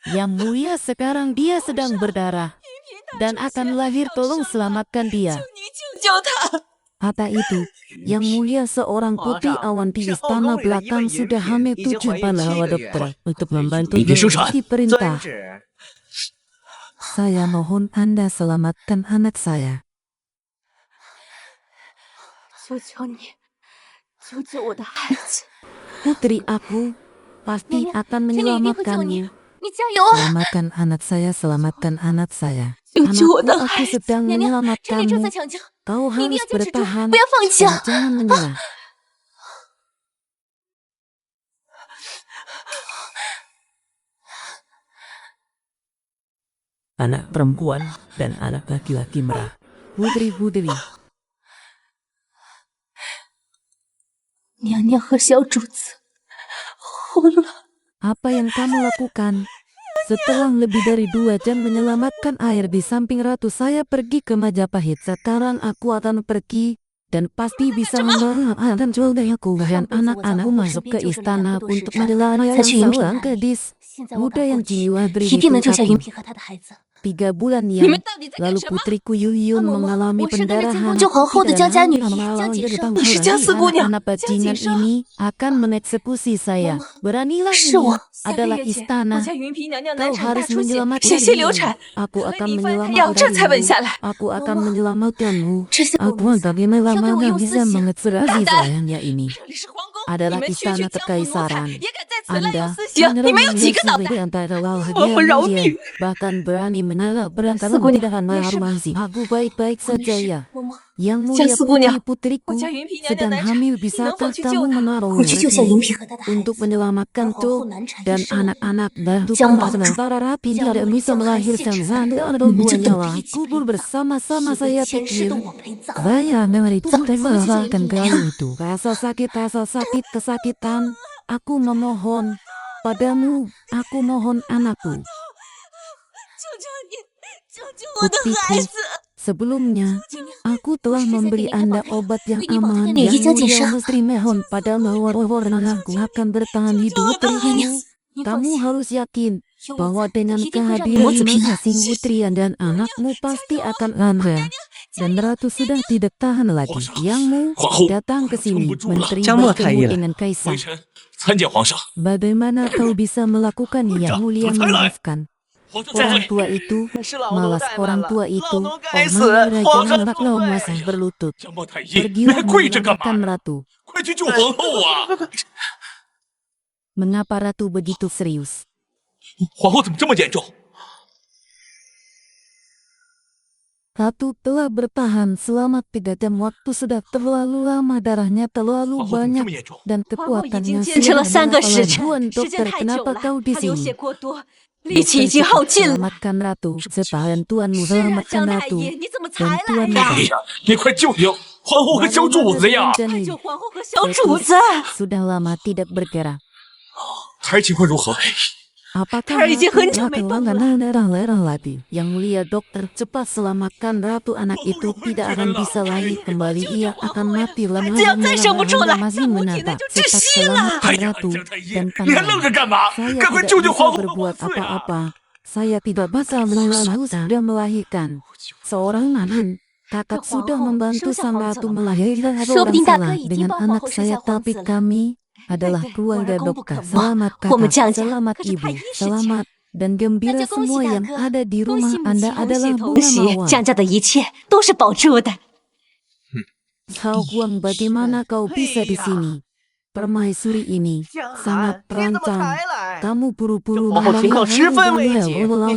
Yang mulia sekarang dia sedang berdarah dan akan lahir, tolong selamatkan dia. 你救救他！ Kata itu, yang mulia seorang putri awan di istana belakang sudah hamil 7 pahlawan dokter untuk membantu mengikuti perintah. Saya mohon Anda selamatkan anak saya. 求求你，救救我的孩子！ Putri aku pasti akan 天天一定会救你， menyelamatkannya. 你加油啊！ Selamatkan anak saya, selamatkan anak saya. 救救我 Anakku, 的 aku 孩子！ sedang 娘娘，这里正 menyelamatkanmu. 在抢救， Kau 你一定 harus 要坚持住， bertahan 不要放弃 dan 啊！ jangan menyerah. Anak perempuan dan anak laki-laki merah. Putri-putri. 娘娘和小主子红了。 Apa yang kamu lakukan? Setelah lebih dari 2 jam menyelamatkan air di samping ratu, saya pergi ke Majapahit. Sekarang aku akan pergi dan pasti bisa membawa dan aku dan anak-anakku masuk ke istana untuk menyelamatkan seorang gadis 现在我 muda 赶 yang 过去， jiwa 一定能救下 beribu 云平和他的孩子。3 bulan 你 yang 们到底在干 lalu 什么？ putriku Yuyun 嬷嬷 mengalami 我是那个金 pendarahan. 公主皇后的江家女 Tidak 江 lama 景 di 生， depan 你是江四姑娘， anak 江景 bajingan 生。 ini akan mengeksekusi saya. 嬷嬷 Beranilah 是 ini 我，3个 adalah 月前，我 istana. 家云嫔娘娘难 Kau 产大 harus 出血， menyelamatkan 险些 dia. 流产， Aku 为 akan 你翻开 menyelamatkan 药这才稳 dia. 下来。 Aku 嬷 akan 嬷 menyelamatkanmu. 这些狗 Aku 奴才 bagaimana 要对我 lama 用 bisa 私刑， mengeksekusi 大胆！ sayangnya ini. 这里是皇宫， Adalah 你们区区 istana 江湖奴才 kekaisaran. 也敢在此滥用 Anda 私刑，你们有几个脑 menyelesaikan 袋？ antara lawan 我不饶 dia, 命！ bahkan berani menolak perantara 四姑娘 tidak akan 没事吧？ menghormati. Aku baik-baik 没 saja 事 ya. 嬷嬷， Yang 江 mulia 四姑娘， putri-putriku 我家云嫔娘娘 sedang 难产， hamil, 你能 bisakah 否去救 kamu 她？ menolong 我去救下 retno 云嫔和她的孩 untuk 子。 menyelamatkan 皇后 Tuk 难产 dan 也是我， anak-anak baru Jangan bantu. sementara rapi Jangan tidak bisa jangan melahirkan sih, satu atau Jangan dua jangan nyawa. jangan Kubur jangan bersama-sama 血 saya 的前世 pikir. 都我陪葬。 Saya menderita Tuhan, merasakan Tuhan, kali itu. Rasa sakit kesakitan. Aku memohon padamu, aku mohon anakku. 求求你，救救我的孩 Putriku, 子！ sebelumnya aku telah memberi Anda obat yang Ini aman. waktunya Yang Nyi Jiang mulia Jin mesti mohon padamu aku akan bertahan hidup putriku. 你放 Kamu 心， harus yakin 有我 bahwa 在， dengan 一定会让你 kehadiran 母子平安。 masing putri dan anakmu pasti akan lancar. Dan Ratu sudah tidak tahan lagi. Yangmu Huanghu, datang ke sini 撑不住了。 menteri Jamu bertemu Taila. dengan kaisar. 微臣参见皇上。 Bagaimana kau bisa melakukan yang mulia memaafkan? 皇上在 Orang 这里。 tua itu 是老奴 malas 怠慢 orang 了， tua itu 老奴该死， Omang 皇 raja 上 memaklau 罪。 masa berlutut. 江莫太医，你 Pergilah 还跪着干嘛 menyelamatkan 呀？ ratu. 快去救皇后啊！ Mengapa ratu begitu serius? 皇后怎么这么严重？ Ratu telah bertahan selama 3 jam. Waktu sudah terlalu lama, darahnya terlalu 皇后怎么这 banyak 么严重？ dan 皇后已经 kekuatannya 坚持了 sudah 3个 berapa 时 lama. 辰， Tuan 时间 dokter, 太久 kenapa 了， kau di 她流血 sini? 过多，力气已经 Dokter 耗 cepat 尽了。 selamatkan ratu. Sepahan tuanmu 是啊， selamatkan 江太 ratu. 医，你怎么才 Dan 来 tuan 呀？ 哎呀，你快救救皇后和小主子呀！ Bagaimana 救 dengan 皇后和小主子！ sudah lama tidak bergerak. 胎儿情况如何？ Apakah 胎儿已经很久 ratu 没 telah 动了。 kehilangan darah lagi? Yang mulia dokter, cepat selamatkan ratu. Anak itu tidak akan bisa lahir kembali. Ia akan mati lama. 只要再生不出来， masih 那母体呢 menatap. 就窒 Cepat 息了。 selamatkan 哎呀， ratu 江太医， dan 你还愣着 pangeran. 干嘛？ Saya 赶快 tidak 救救 bisa 皇后和 berbuat 王妃啊！ apa-apa. Saya tidak bisa menolong sudah melahirkan. Seorang anak. Kakak sudah membantu sang ratu melahirkan 说不定 seorang 大哥 salah 已经 dengan 帮皇 anak 后生 saya, 下皇 tapi 子了。 kami adalah 对， keluarga 我儿功不可 dokter. 没。 Selamat 我们 kakak, 江家 selamat 可是 ibu, 太医世家， selamat dan gembira 那就恭喜 semua 大 yang 哥， ada di 恭 rumah 喜母 Anda 亲，同 adalah 喜同 bunga 喜， mawar. 江家的一切都是保住的。 Hao Guang, bagaimana kau bisa di sini? Permaisuri ini 江 sangat 寒，你怎么 terancam. 才来？ Kamu buru-buru 这皇后情况十分危急， hilang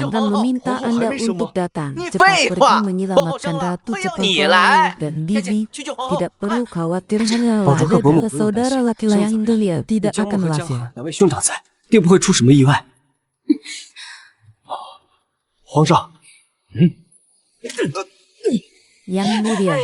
dan meminta 皇后还 Anda 没生 untuk 吗？ datang. 你 Cepat 废 pergi 话，皇后 menyelamatkan 生了 ratu 会要 cepat 你来。 dan 赶 Bibi 紧去救皇后。 tidak 快 perlu khawatir hanya 保住各 ada 伯母不用 saudara 担心， laki-laki yang 生死 Indonesia 有 tidak 江 akan 我和江 lahir. 寒2位兄长在，定不会出什么意外。皇上， Yang mulia,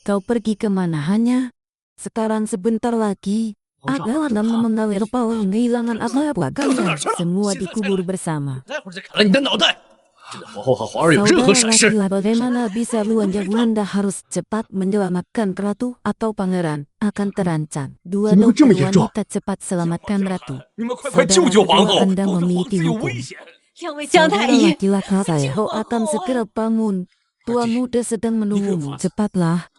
kau pergi kemana? Hanya sekarang sebentar lagi adalah mengalir pawang kehilangan apa-apa kalian semua dikubur bersama. 待会儿再砍了你的脑袋！真的皇后和皇儿有任何 Saudara 闪失， laki-laki, bagaimana bisa luangnya Anda harus cepat menyelamatkan ratu atau pangeran akan terancam. Dua 怎么会这么 dokter 严重？ wanita cepat selamatkan ratu. 你们快救救皇后， Anda 保证皇 memiliki 子有 hukum. 危险！ 两位江太 Saudara 医， laki-laki saya, 救 kau 皇 akan 后啊！ segera bangun. Tua muda sedang menunggumu. Cepatlah,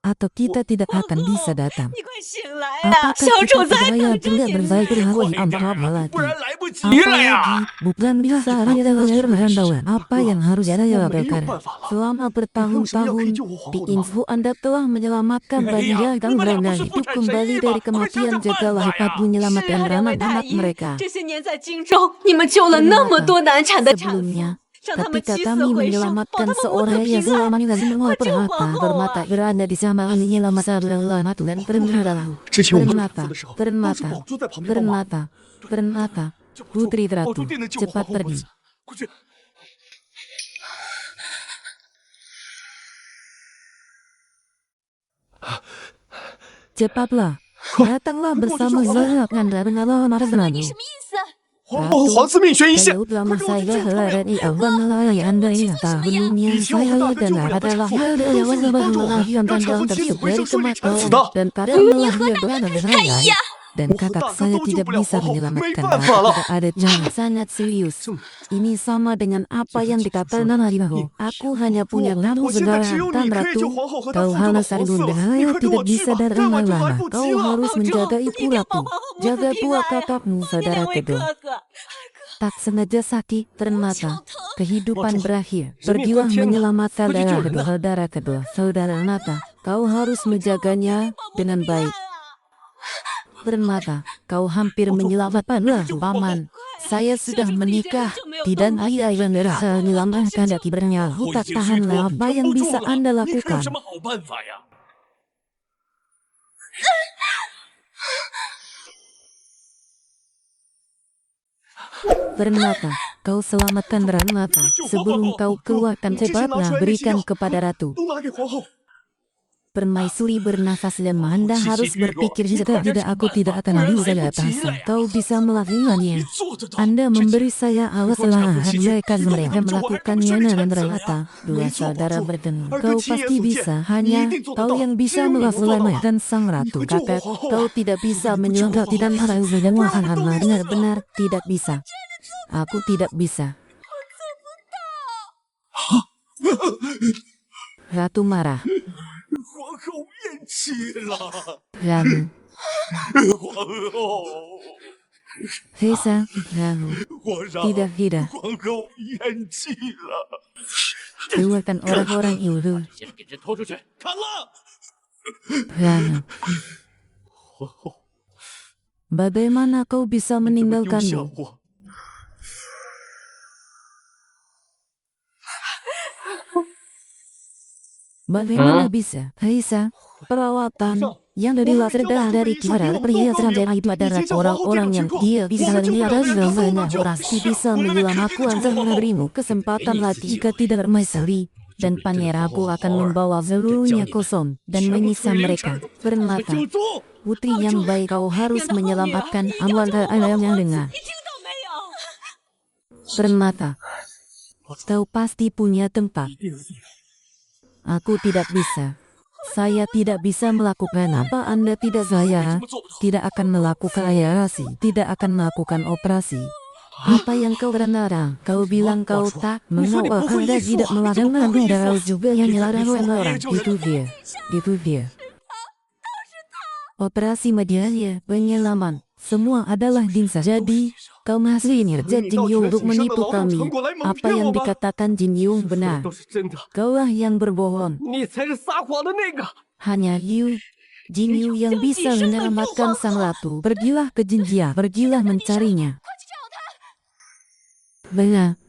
atau kita tidak akan bisa datang. 你快醒来呀！ Apakah 小 kita 主子还 tidak 等着 tidak 你呢。 bersaing 快 dengan 点 apa 啊， lagi? 不然来不及了呀！ Apalagi bukan biasa hanya dengan apa yang harus ada ya lakukan. Selama 为什么要可以 bertahun-tahun 救活皇 di 后的吗？ info Anda telah menyelamatkan banyak yang berada hidup kembali dari kematian. Jagalah hebat menyelamatkan 是啊，两位太 anak-anak 医， mereka. 这些年在荆州，你们救了那么多难产的产妇， Sebelumnya, 让他们 ketika 起死 kami 回生，保 menyelamatkan 他们母子 seorang 平 yang 安。 selamanya semua 快救皇 bermata 后 bermata 啊！ berada di sana menyelamat satu dan bermata 之前我们 bermata 的时候，都是 bermata 宝珠在旁边帮忙。 bermata bermata putri 宝 ratu 珠定能救皇 cepat 后不 pergi. 死。快去！ Cepatlah, datanglah bersama saya Anda dengan Marzano. 什么意思？ 皇后和皇子命悬一线， Kalau 快 lama 给我去 saya 救他们！ hari awal Anda yang tahunnya saya adalah yang melahirkan dan tersebut dari kematian dan pada melahirkan saya. dan kakak saya tidak bisa menyelamatkan Mei Nara. Fan Tidak ada jangan sangat serius. Ini sama dengan apa yang dikatakan Nariho. Aku hanya punya kamu saudara Tan Ratu. Kau hanya sardun dan saya tidak bisa datang lama. Kau harus menjaga ibu ratu. Jaga tua kakakmu saudara kedua. Tak sengaja sakit termata. Kehidupan berakhir. Pergilah menyelamatkan saudara kedua. Saudara Nata, kau harus menjaganya dengan baik. Permata, kau hampir menyelamatkanlah paman. Saya sudah menikah. Tidak ada yang berhasil menyelamatkan kibernya. Tak tahanlah apa yang bisa Anda 你可有 lakukan. 什么好办法呀？ Permata, kau selamatkan Ranmata. Sebelum kau keluarkan cepatlah berikan kepada ratu. 都拿给皇后。 Permaisuri bernafas lemah. Anda harus berpikir jika tidak aku tidak akan bisa atasi. Kau bisa melakukannya. 你做得到。 Anda memberi saya alas lahan mereka melakukannya dan relata. Dua saudara bertemu. Kau pasti bisa. Hanya kau yang bisa melakukannya dan sang ratu. Kakak, kau tidak bisa menyelamatkan dan harus menyelamatkan. Benar-benar tidak bisa. Aku tidak bisa. Ratu marah. 皇后咽气了， Lalu, 皇后， Hesa, lalu, 皇上， tidak. 皇后咽气了， Keluarkan orang-orang itu. 先给人拖出去。 砍了！ Lalu, 皇后， bagaimana kau bisa 你怎么丢下 meninggalkanmu? 我？ Bagaimana bisa? Hesa, perawatan yang dari laser dari kiara perhiasan dan itu adalah orang-orang yang dia bisa melihat semuanya pasti bisa menyelamatkan sang negerimu. Kesempatan lagi jika tidak bermaisari dan pangeranku akan membawa seluruhnya kosong dan menyisa mereka. Permata, 就做。 putri yang baik kau harus menyelamatkan awan yang dengar. 你听到没有？ Permata, kau pasti punya tempat. Aku tidak bisa. Saya tidak bisa melakukan apa Anda tidak saya. Tidak akan melakukan operasi. Tidak akan melakukan operasi. Apa yang kau renara? Kau bilang kau tak mengapa Anda tidak melakukan darah juga yang melarang orang. Itu dia. Itu dia. Operasi medianya penyelaman. Semua adalah dinsa. Jadi, kau masih ngerjain Jin Yu untuk menipu kami. Apa yang dikatakan Jin Yu benar. 都是真的， Kaulah yang berbohong. 你才是撒谎的那个。 Hanya Jin Yu yang bisa menyelamatkan sang ratu. Pergilah ke Jinjia. Pergilah mencarinya. Benar.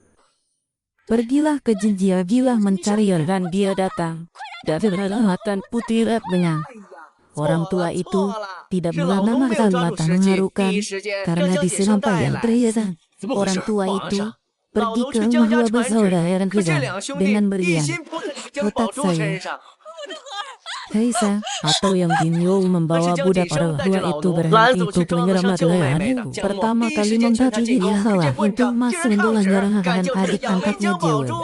Pergilah ke Jinjia. Pergilah mencarinya dan dia datang. Dari perawatan putri benar. Orang tua itu tidak mengalami keselamatan mengharukan karena disampaikan perhiasan. Orang tua itu pergi ke rumah bersaudara dan kerja dengan berlian. Kotak saya. Kaisa atau yang Jinyo membawa budak orang tua itu berhenti untuk menyelamatkan adikku. Pertama kali membantu dia salah untuk masuk menyerang adik angkatnya Jiwa.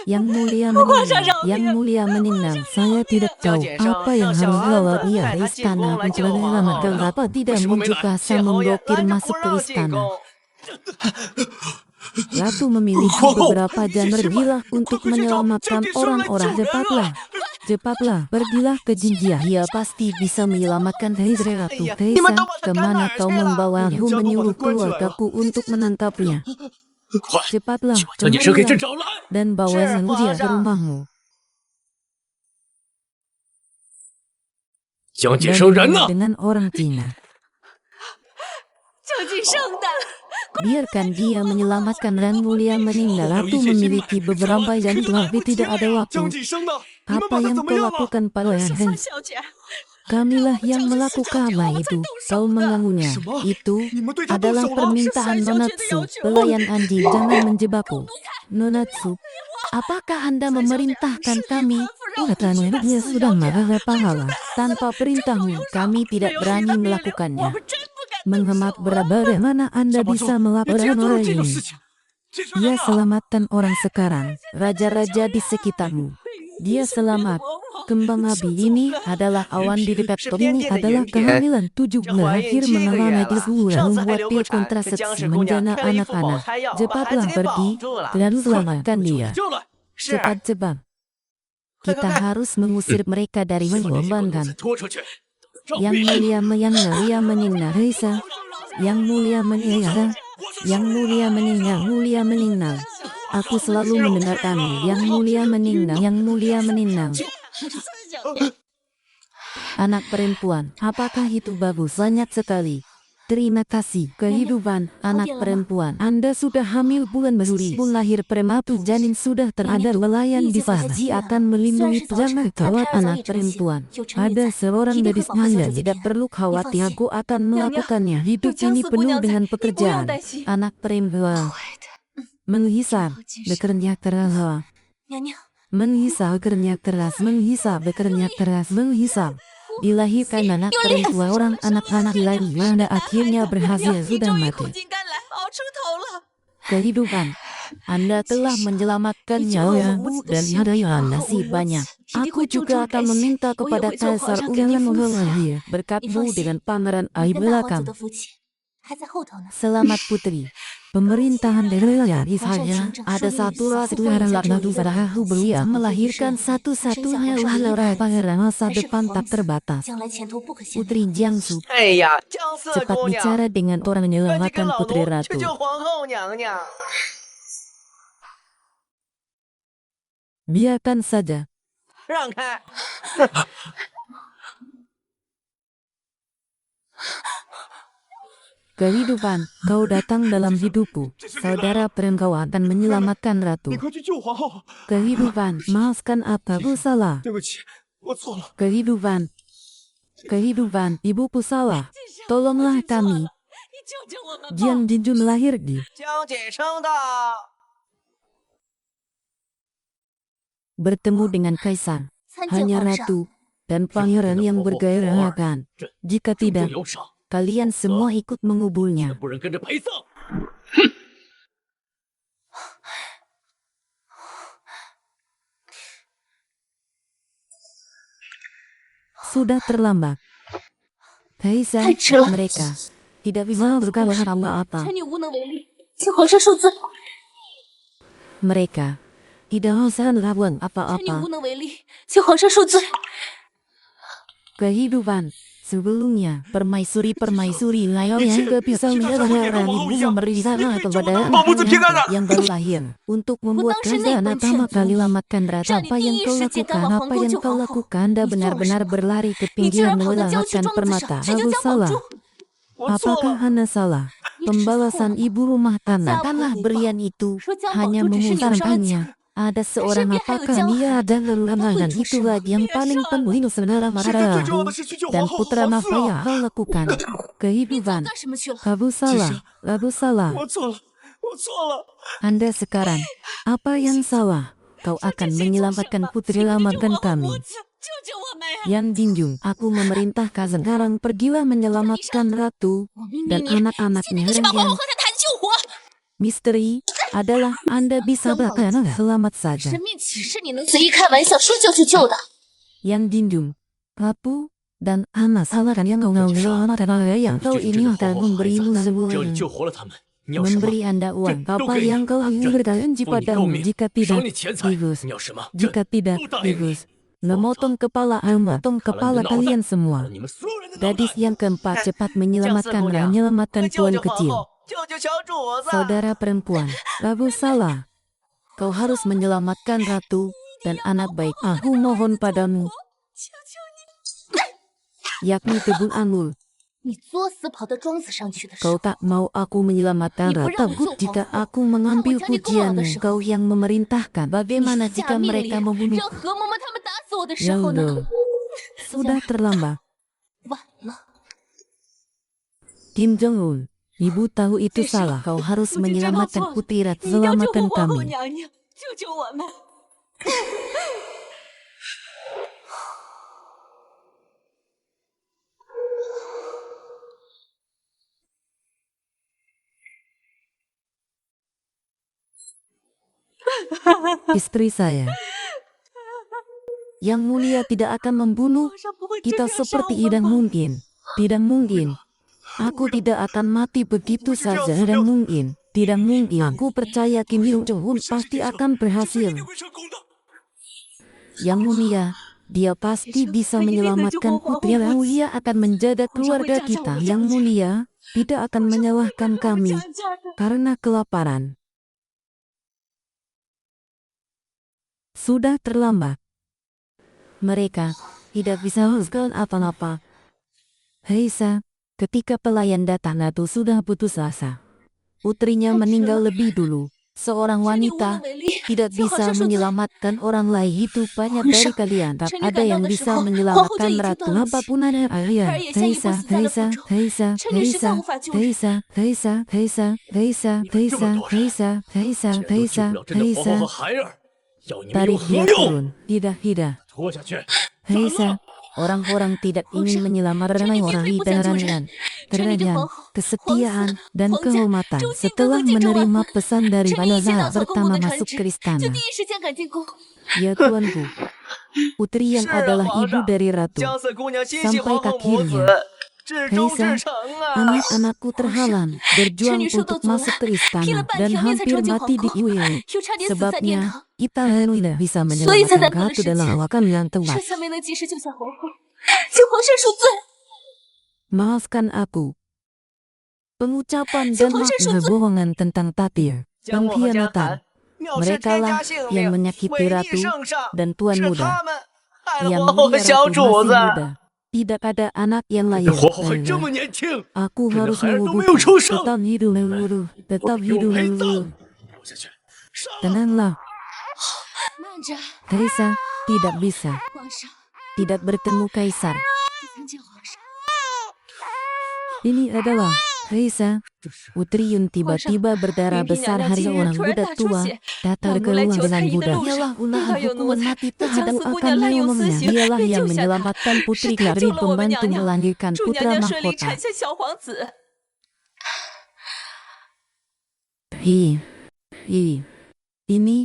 Yang mulia meninggal. Saya tidak tahu apa yang harus bawa dia ke istana untuk menyelamatkan. Kenapa tidak menunjukkan saya memblokir masuk ke istana? Ratu memiliki beberapa jam bergilah untuk menyelamatkan orang-orang. Cepatlah, pergilah ke Jinjia. Dia pasti bisa menyelamatkan dari Ratu. Kaisa, kemana kau membawa? Aku menyuruh keluargaku untuk menangkapnya. 快， Cepatlah, 将解释给镇 kemarilah 长来。 dan bawa dia ke rumahmu. 江解生人呢？ Dengan orang Cina. 江继生的， Biarkan dia menyelamatkan dan mulia meninggal. Ratu memiliki beberapa jam tapi tidak ada 江 waktu. 继生呢？你们 Apa 把他 yang 怎么 kau 样了？ lakukan pada Hen? 小姐， Kamilah yang melakukan itu. Kau mengganggunya. Itu adalah permintaan Nonatsu. Pelayan anjing, jangan menjebakku. Nonatsu, apakah Anda memerintahkan kami? Dia sudah marah pahala. Tanpa perintahmu, kami tidak berani melakukannya. 真不敢。 Menghemat bagaimana Anda bisa 你竟然 melakukan 做了 hal 这种 ini? 事情，这是 Ya 人啊！ selamatkan orang sekarang. Raja-raja di sekitarmu. Dia selamat. Kembang api ini adalah awan di dekat Tom. Ini adalah kehamilan 7 berakhir mengalami disura membuat pil kontrasepsi menjana anak-anak. Cepatlah pergi dan selamatkan dia. Cepat-cepat. Kita harus mengusir mereka dari mengorbankan. 拖出去。 Yang mulia meninggal Risa. Yang mulia meninggal. Yang mulia meninggal. Aku selalu mendengarkanmu. Yang mulia meninggal. Anak perempuan, apakah itu bagus? Banyak sekali. Terima kasih. Kehidupan anak perempuan. Anda sudah hamil bulan Juli. Pun lahir prematur, janin sudah terada welayan di sana. Dia akan melindungi jangan kawat anak perempuan. Ada seorang gadis Anda tidak perlu khawatir. Aku akan melakukannya. Hidup ini penuh dengan pekerjaan. Anak perempuan. Menghisap, bekerja keras. 娘娘， Menghisap, bekerja keras. Menghisap, bekerja keras. Menghisap. Dilahirkan anak perempuan, orang anak-anak lain Anda akhirnya berhasil sudah 终于 mati. 苦尽甘来，熬出头了。 Kehidupan. Anda telah menyelamatkan nyawamu dan ada yang nasib banyak. Aku juga akan meminta kepada Kaisar Ulangan Ulangan berkatmu dengan pameran air 跟大皇 belakang. 子的福气还在后头呢。 Selamat putri. Pemerintahan daerah di saya ada satu orang laknatu sarahu belia melahirkan satu-satunya lara pangeran masa 还是 depan 皇 tak 子 terbatas. 将来前途不可限量。 Putri Jiangsu 哎呀，江四 cepat 姑娘， bicara dengan orang 赶紧跟 menyelamatkan 老 putri 罗 ratu. 去救皇后娘娘。 Biarkan saja. 让开！ Kehidupan, kau datang dalam hidupku. Saudara perempuan akan menyelamatkan ratu. 你快去救皇后！ Kehidupan, maafkan aku salah. 对不起，我错了。 Kehidupan, ibuku salah. Tolonglah kami. 你救救我们吧！ Jiang Jinjun lahir di 江姐生的。 bertemu dengan kaisar. 参见 Hanya 皇上。 ratu dan pangeran yang bergairahkan. Jika 重 tidak, 有赏， kalian semua ikut menguburnya. 不忍跟着陪葬。 Sudah terlambat. Kaisar, 太迟了 mereka tidak bisa berkata apa-apa. 臣女无能为力，请皇上恕罪。 Mereka tidak usah melakukan 臣女 apa-apa. 无能为力，请皇上恕罪。 Kehidupan sebelumnya permaisuri layak yang gak bisa menyerahkan ibu memberi sana kepada anak yang baru lahir untuk membuat kerajaan pertama kali selamatkan ratu. Apa yang kau lakukan? Apa yang kau lakukan? Anda benar-benar berlari ke 你竟 pinggiran 然跑到郊区 menyelamatkan 庄子 permata. 上，这就 Aku 叫保 salah. 住。 我错 Apakah 了。 Hana salah? Pembalasan ibu rumah tangga. Tanah berlian itu hanya mengusarkannya. Ada seorang apakah dia ada lelangan itulah yang paling penuh saudara 现在最 marah 重要的是去救皇 dan 后和 putra 皇嗣 Mafaya 啊！ kau lakukan 你早 kehidupan 干什么去了？ kamu salah 我错了，我错了。 Anda sekarang apa yang salah kau akan menyelamatkan putri selamatkan kami 救救我们呀！ Yang Jinjung aku memerintahkan sekarang pergilah menyelamatkan ratu 我命 dan 令你，现在 anak-anaknya 就去把皇 yang 后和她谈救活。 misteri adalah Anda bisa bahkan selamat saja 神秘启示你能随意开玩笑说救就救的？ Yang Jinjung, Kapu, dan Ana salahkan yang kau selamatkan yang kau ini akan memberimu 只要 sebuah 你救活了他们，你要什么？ memberi Anda uang 这都 apa 给你 yang kau ingin berjanji 不你告 padamu 命， jika 赏 tidak 你钱财， Tigus 你要什么？ jika tidak 都答应你。 Tigus memotong kepala memotong 砍了 kepala 你的脑袋 kalian 砍 semua 了你们所有人的脑 gadis 袋。 yang keempat cepat menyelamatkan 江四姑娘， menyelamatkan 快救 tuan 救皇 kecil 后，救救小主子！ saudara perempuan Rabu salah kau harus menyelamatkan ratu dan anak baik aku mohon padamu 求求你！ yakni kebun anggur 你作死跑到庄子上去的时 Kau 候， tak mau aku menyelamatkan Ibu ratu Ratu jika Hoàng aku mengambil Aku jadi keluar pujianmu dari kau yang memerintahkan 你 bagaimana 下 jika 命 mereka 令 membunuh 让何嬷嬷他们打死我的时 Ya 候呢？ Allah sudah terlambat 晚了， Kim Jong-un ibu tahu itu 这时候 salah kau harus 我就知道错 menyelamatkan 了 putri ratu 你一定要救 selamatkan 活皇后 kami 娘娘，救救我们！ istri saya Yang Mulia tidak akan membunuh 皇上不会这 kita 样杀 seperti 我 tidak 吗？ mungkin. Tidak mungkin. Aku tidak akan mati begitu saja. Tidak mungkin. Tidak mungkin. Aku percaya Kim Hyung Hun pasti akan 这一 berhasil. 定会成功的。 Yang Mulia, dia pasti bisa menyelamatkan putri. Yang Mulia akan menjaga keluarga kita. Yang Mulia tidak akan menyalahkan kami 讲价的， karena kelaparan. Sudah terlambat. Mereka tidak bisa melakukan apa-apa. Heisa, ketika pelayan datang Ratu sudah putus asa. Putrinya meninggal lebih dulu. Seorang 是你无 wanita 能为力， tidak 请皇 bisa 上恕罪。 menyelamatkan orang lain. Itu banyak Hunsha, dari kalian. Tak Chen Yu ada yang赶到的时 bisa 候， menyelamatkan 皇后就已经 ratu 断了气。 apapun ada. 儿也现已不 Heisa, 死在了 Heisa, 府中， Heisa, 陈女实在 Heisa, 无法救人。 Heisa, Heisa, Heisa, Heisa, Heisa, Heisa, Heisa, 既然都救 Heisa, 不了朕的皇后 Heisa. 和孩儿，要你们 Tarik 有何 dia 用？ turun. Tidak. 拖下去！ Heisa, orang-orang tidak ingin menyelamatkan orang dan terkadang kesetiaan dan kehormatan. Setelah menerima pesan dari 臣女一接 Banazar 到曹公公 pertama 的传 masuk 旨， ke 就 istana. 第一时间赶进宫。 Ya tuanku, putri yang 是啊， adalah 皇 ibu 上， dari ratu 江色姑娘心系 sampai 皇后母子 akhirnya， 至忠至 Heisa, 诚啊！ anak-anakku terhalang 臣 berjuang 女受 untuk 到阻拦， masuk ke 拼了 istana 半 dan 条命才 hampir 闯进 mati 皇 di 宫， Iweo. 又差点死在殿 Sebabnya 堂， kita tidak bisa 所以才 menyelamatkan 耽误了 ratu 时 dalam 间， waktu yang tepat. 这才没能及时救下皇后，请皇上恕罪。 Maafkan aku. Pengucapan dan 请皇上恕罪。 kebohongan tentang Tapir, 江墨和江 pengkhianatan. 寒藐视 Mereka 天 lah 家性 yang 命， menyakiti 违逆 ratu 圣上， dan tuan 是 muda. 他们害了 Yang 皇后和 mulia 小 ratu 主 masih 子。 muda. Tidak ada anak yang 朕 layak. 的皇后还这么年轻， Aku 朕的 harus 孩儿都没有 mengubur. 出生， Tetap hidup dulu. 我 Tetap 得给我 hidup 陪 dulu. 葬。拖下去，杀了！ Tenanglah. 慢着， Kaisar tidak bisa. 皇上， Tidak bertemu Kaisar. 不曾见皇上。 Ini adalah Kaisar. Putri Yun tiba-tiba berdarah besar hari seorang budak tua datang ke rumah dengan budak. Dialah ulangan hukuman mati terhadap akan umumnya. Dialah yang menyelamatkan putri dari pembantu melahirkan 祝 putra 娘娘顺利 mahkota. 产下小皇子。 Ini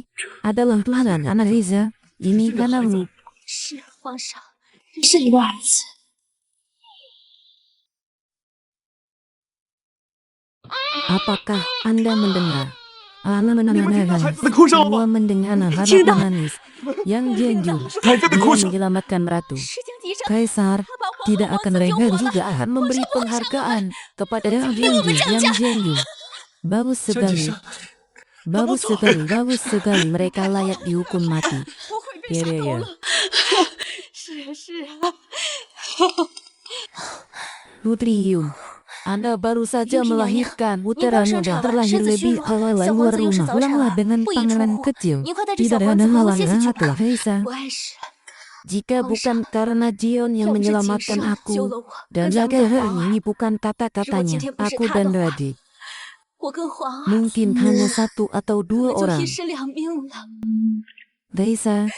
adalah Tuhan anak Riza. Ini anakmu. 是皇上，这是你的儿子。 Apakah Anda mendengar? Anda 你们听到孩 mendengar 子的哭声了 Semua 吗？ mendengar anak 听到。 menangis. Yang Jeonju 孩子的 dia 哭声。 menyelamatkan ratu. 石江敌上， Kaisar 他把皇后 tidak 王 akan 子救 renggan 活了。 juga akan memberi penghargaan kepada Yang 给我们 Jeonju. 降 Yang 价。 Jeonju. Bagus 江锦 sekali. 生， Bagus sekali. Bagus sekali. Mereka layak dihukum mati. 不会被杀头了。是啊，是啊。 Putri Hyun, Anda baru saja melahirkan putra muda terlahir lebih awal luar rumah. Pulanglah dengan pangeran kecil. Tidak ada halangan telah Heisa. 不碍事， Jika bukan karena Jion yang 要不是景 menyelamatkan 生救 aku 了我， dan 跟咱们 jaga 的皇 ini 儿， bukan kata-katanya, aku dan Raji. 我跟皇儿 Mungkin hanya satu atau 我 dua 们就 orang. 一尸两命了。 Heisa,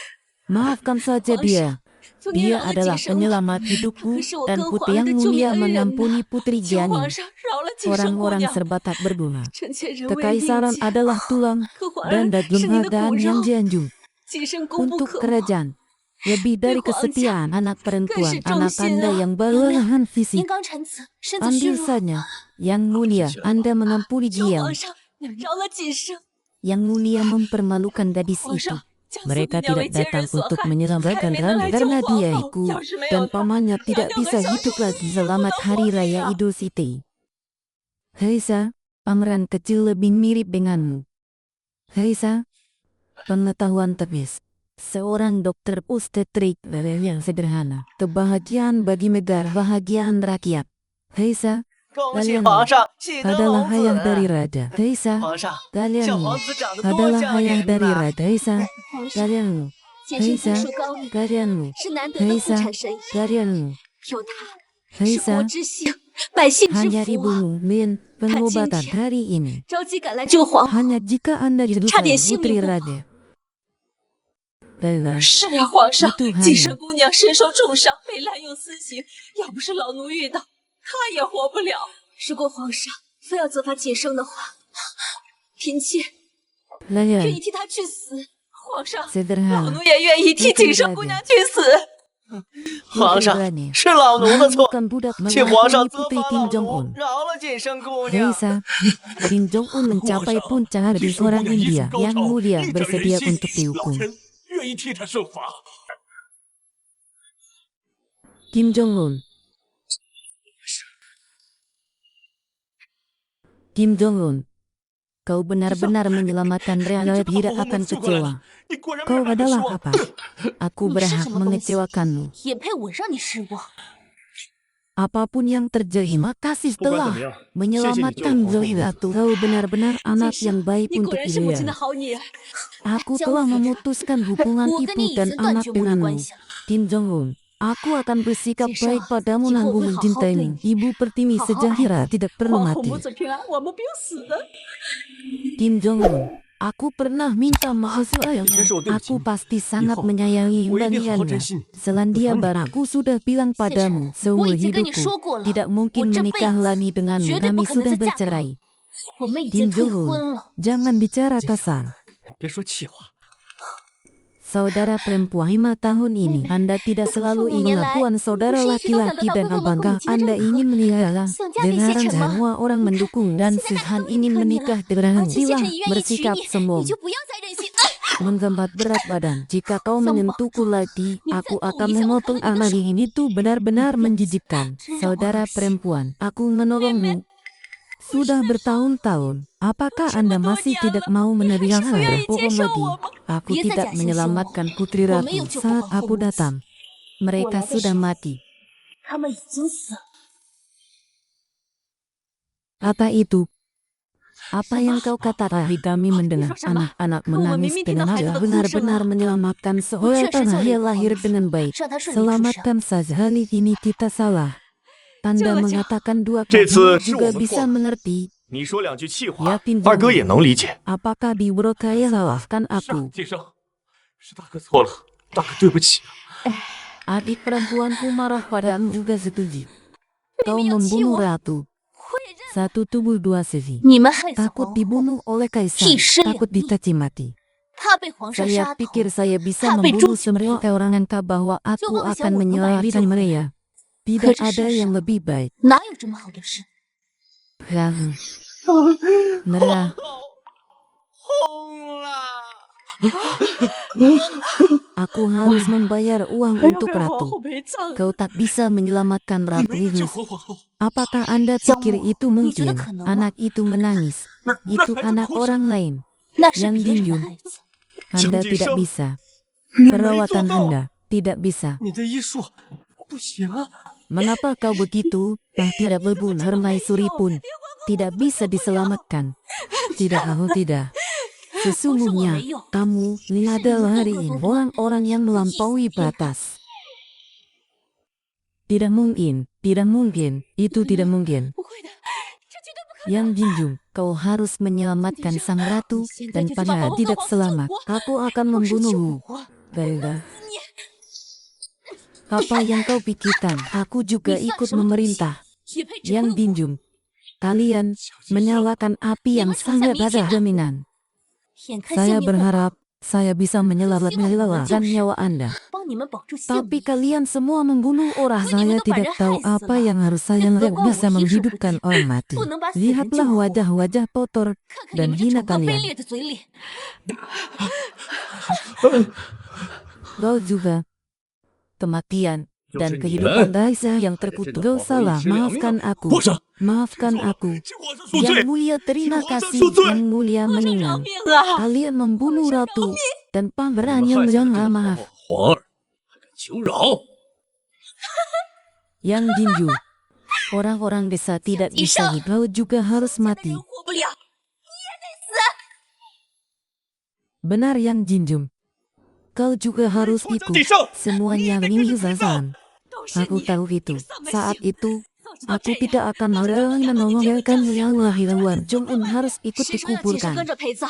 maafkan saja 皇 dia. 上，就您 Dia 饶了 adalah 景生了。 penyelamat hidupku 可是我 dan 跟 putri 皇儿 yang 的救命 mulia 恩人呢？ mengampuni putri 请 Jianing. 皇上饶了景生姑 Orang-orang 娘。 serba tak berguna. 臣妾人为令 Kekaisaran 箭， adalah tulang 可皇 dan 儿是 daging 您的骨 dan yang 肉， Jeonju. 景生功不 Untuk 可没。 kerajaan, lebih dari kesetiaan anak perempuan, anak Anda yang berlebihan 您 fisik. 刚产子，身子虚 Ambil 弱， saja. Yang mulia, Anda mengampuni 求 dia. 皇上饶了景生。 Yang mulia mempermalukan gadis 皇 itu. 上，江苏 Mereka 姑娘 tidak 为奸人 datang 所 untuk 害， menyelamatkan 才没能 Rani 来救 karena 皇 dia 后。 ikut 要是没有 dan 他， pamannya 娘 tidak 娘和 bisa 小 hidup 主 lagi 子 selamat 不能 hari 活命 raya 啊！ Idul Fitri. Heisa, pangeran kecil lebih mirip denganmu. Heisa, pengetahuan tepis. Seorang dokter obstetrik yang sederhana. Kebahagiaan bagi negara, bahagiaan rakyat. Heisa, 恭喜皇上喜得 adalah 龙 ayah dari 子。 raja. Heisa, 皇上， kalian 小皇子长得多 adalah 像 ayah 颜 dari 呐！ raja. Heisa, 皇上， kalian 景生 Heisa, 医术高明， kalian 是难得的妇 Heisa, 产神医， kalian 有他是国 Heisa, 之幸，百姓之 hanya 福啊！ ibumu min pengobatan Cincin. hari ini. 着急赶来救皇后。 Hanya jika Anda差点 diduga 性 putri 命不保。 raja. Baiklah, 是呀，皇上， itu 景 hanya 生姑娘身受重伤，被滥用私刑，要不是老奴遇到，她也活不了。如果皇上非要责罚景生的话，嫔妾愿 Layan, 意替他去死。皇上，老 Sederhana. 奴也愿意替景圣姑娘去死。皇上， Berani. 是老奴的错， Bukan budak 请皇上 melangkahi 责 putri 罚 Kim 老 Jong 奴， Un. 饶了锦生姑娘。 Raisa, Kim Jong Un mencapai puncak dari seorang India yang mulia bersedia untuk dihukum. 愿意替他受罚。 Kim Jong Un. Kim Jong Un, kau benar-benar menyelamatkan rakyat tidak akan kecewa. 你果然没 Kau 有让他失 adalah 望。 apa? Aku berhak mengecewakanmu. 也配我让你失望？ Apapun yang terjadi, makasih 不管怎 telah 么样， menyelamatkan Zohiratu. Kau benar-benar anak yang baik 你果 untuk 然是母亲的 Ilya. 好女儿。 Aku telah memutuskan hubungan 我跟 ibu 你已 dan 经断 anak 绝母女 denganmu. 关系了。 Kim Jong Un, aku akan bersikap Jisha, baik padamu jika dan aku mencintaimu. Ibu Pertiwi Hao-hao Sejahira tidak perlu 皇后 mati. 母子平安，我们不用死的。 Kim Jong Un, aku pernah minta maaf sayangnya. Aku pasti sangat menyayangi Mbak Liannya. Selandia Baru, aku sudah bilang padamu seumur hidupku, tidak mungkin menikah lagi denganmu. Kami sudah bercerai. 我们已经 Kim 退 Jong 婚 Un, 了。 jangan bicara kasar. 别说气话， Saudara perempuan 5 tahun ini, Anda tidak selalu ingin lakukan saudara laki-laki dan apakah Anda ingin menikah dengan semua orang mendukung dan Suhan ingin menikah berhentilah 谢愿意娶 bersikap 你， sombong. 你就不要再任性。 Menggembat berat badan. Jika kau menyentuhku lagi, aku akan memotong anak ini. Itu benar-benar menjijikkan. Saudara perempuan, aku menolongmu. Sudah bertahun-tahun. Apakah Anda masih tidak mau menerima bohong lagi? Aku tidak menyelamatkan Putri Ratu saat aku datang. Mereka sudah mati. 他们已经死了。 Apa itu? Apa yang kau katakan? Kami mendengar anak-anak menangis dengan haru. Benar-benar menyelamatkan seorang yang lahir dengan baik. 让他顺利出生。 Selamatkan saja, kali ini kita salah. Tanda mengatakan dua 这 kali 次是我 juga 们 bisa 错了， mengerti. 你说两句气 Ya 话， Kim 二哥 Jong 也 Un, 能理解。 apakah di Brokaya salahkan 是啊 aku? 晋生，是大哥错了，大哥对不起。 Adik perempuanku marah padamu juga setuju. Kau membunuh ratu. Satu tubuh dua sisi. 你们害死 Takut 皇后， dibunuh oleh kaisar. Ih, Takut dicaci mati. 他被皇上 Saya 杀头， pikir saya bisa Tapi membunuh Zhu- semua orang angka bahwa aku Coba akan想我能把人 menyelahkan 救回来。 mereka. Tidak Kau ada sesat. yang lebih baik. 哪有这么好的事？ Lalu, Nera, 轰了！ aku harus membayar uang untuk ratu. 陪葬。 Kau tak bisa menyelamatkan ratu 没救 itu. 活皇后， Apakah Anda pikir itu mungkin? kenapa? Anak itu menangis. Itu anak orang lain. 那是 Yang 别人的 Dinjun. 孩子。 Anda Janji tidak Sheng. bisa. 你没做 Perawatan 到， Anda tidak bisa. 你的医术不行啊！ Mengapa kau begitu? Tidak berguna Hermaisuri pun tidak bisa diselamatkan. Tidak, aku tidak. Sesungguhnya, kamu adalah hari ini orang-orang yang melampaui batas. Tidak mungkin, tidak mungkin, itu tidak mungkin. 不会的，这绝对不可能。 Yang Jinjung, kau harus menyelamatkan sang ratu dan pada tidak selamat, aku akan 我是救 membunuhmu. 活， Baiklah. Apa yang kau pikirkan? Aku juga ikut memerintah. 也配指 Yang 挥我？ Dinjung, kalian menyalakan api yang sangat ada jaminan. 眼看 Saya 性命不保， berharap saya bisa menyelamatkan nyawa Anda. 帮你们保住性 Tapi 命。 kalian semua membunuh orang. Kau Saya juga tidak pada tahu hai apa semua. yang harus saya Itu lakukan kau bisa wajib menghidupkan seperti. orang mati. Buk nembak Lihatlah sebenci wajah-wajah kotor 看看 dan 你们这 hina 丑恶卑 kalian. 劣的嘴脸， Kau juga. Kematian dan kehidupan Raisa yang terputus. Salah, maafkan aku. 皇上， Maafkan aku. 请皇上恕 Yang 罪。 mulia terima皇上 kasih. 恕罪。 Yang mulia 饶 meninggal. 命啊！ Kalian membunuh ratu dan pangeran yang jangan maaf. 皇儿还敢求饶？ Yang Jinju. Orang-orang desa tidak bisa hidup juga harus 那 mati. 人活不了。 Benar Yang Jinjung. Kau juga harus 说江 ikut. 锦生， Semuanya 你也跟着 ini 陪葬。 Zazan. 都是 Aku 你， tahu itu. 丧的 Saat 性 itu, 早知道 aku 这 tidak 样， akan melarang dan menolakkan yang lahirwan. Jong Un harus ikut 谁说要谨慎 dikuburkan. 跟着陪葬？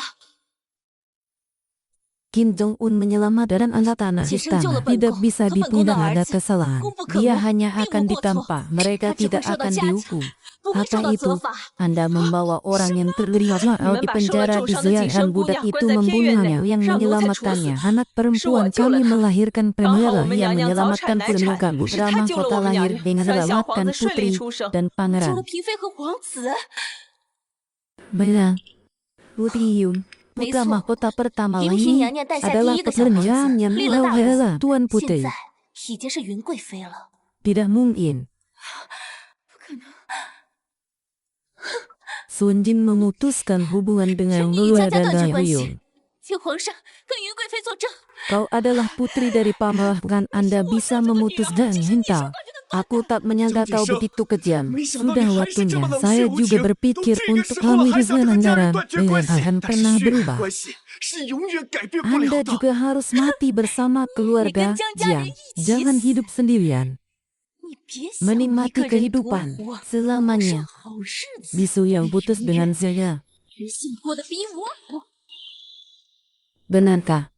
Kim Jong-un menyelamatkan anak tanah istana. Tidak bisa dipundang ada kesalahan. Dia hanya akan ditampa. Mereka tidak akan dihukum. Apa itu? Anda membawa orang yang terlibat di penjara di Xi'an budak itu membunuhnya yang menyelamatkannya. Anak perempuan kami melahirkan Premiere yang menyelamatkan Premiere. Putra mahkota lahir dengan menyelamatkan putri dan pangeran. Benar. Putri Yun. Putra mahkota pertama lahir adalah pekerjaan yang mewah Tuan Putri. Tidak mungkin. Sun Jin memutuskan hubungan dengan Lua dan Dayun. Kau adalah putri dari pamanah, Anda bisa memutus dan minta. Aku tak menyangka kau begitu kejam. Sudah waktunya. Saya juga berpikir untuk memutuskan anggaran dengan akan pernah berubah. Anda juga harus mati bersama keluarga Jiang. Jangan hidup sendirian. Menikmati kehidupan selamanya. Bisu yang putus dengan saya. Benarkah?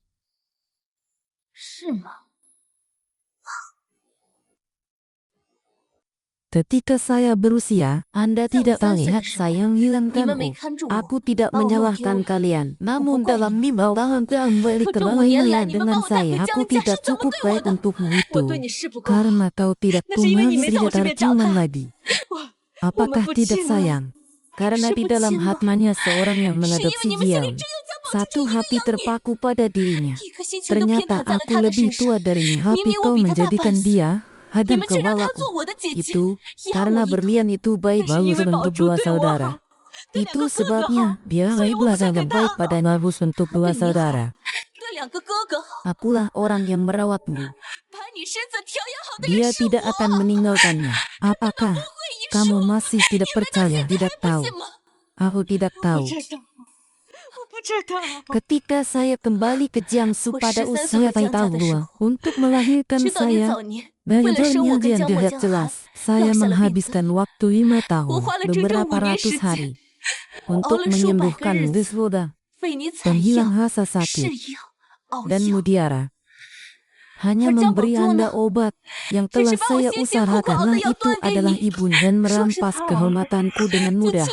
Ketika saya berusia, Anda tidak terlihat saya menghilangkanku. Aku tidak menyalahkan kalian. Namun dalam 5 tahun kembali ke bawahnya dengan saya, aku tidak cukup baik untukmu itu. Karena kau tidak tumbuh tidak terciuman lagi. Apakah tidak sayang? Karena di dalam hatinya seorang yang mengadopsi Jiang. Satu hati terpaku pada dirinya. Ternyata aku lebih tua darinya. Tapi kau menjadikan dia hadap kepalaku. Itu karena berlian itu baik bagus untuk dua saudara. Itu sebabnya dia baiklah sangat baik pada bagus untuk dua saudara. Akulah orang yang merawatmu. Dia tidak akan meninggalkannya. Apakah kamu masih tidak percaya? Tidak tahu. Aku tidak tahu. Ketika saya kembali ke Jiangsu pada usia tahun 2 untuk melahirkan saya, bayangannya dia tidak jelas. Saya menghabiskan waktu 5 tahun, beberapa ratus hari, untuk menyembuhkan Desvoda, penghilang rasa sakit, dan mutiara. Hanya memberi Anda obat yang telah saya usahakan. Itu adalah ibu dan merampas kehormatanku dengan mudah.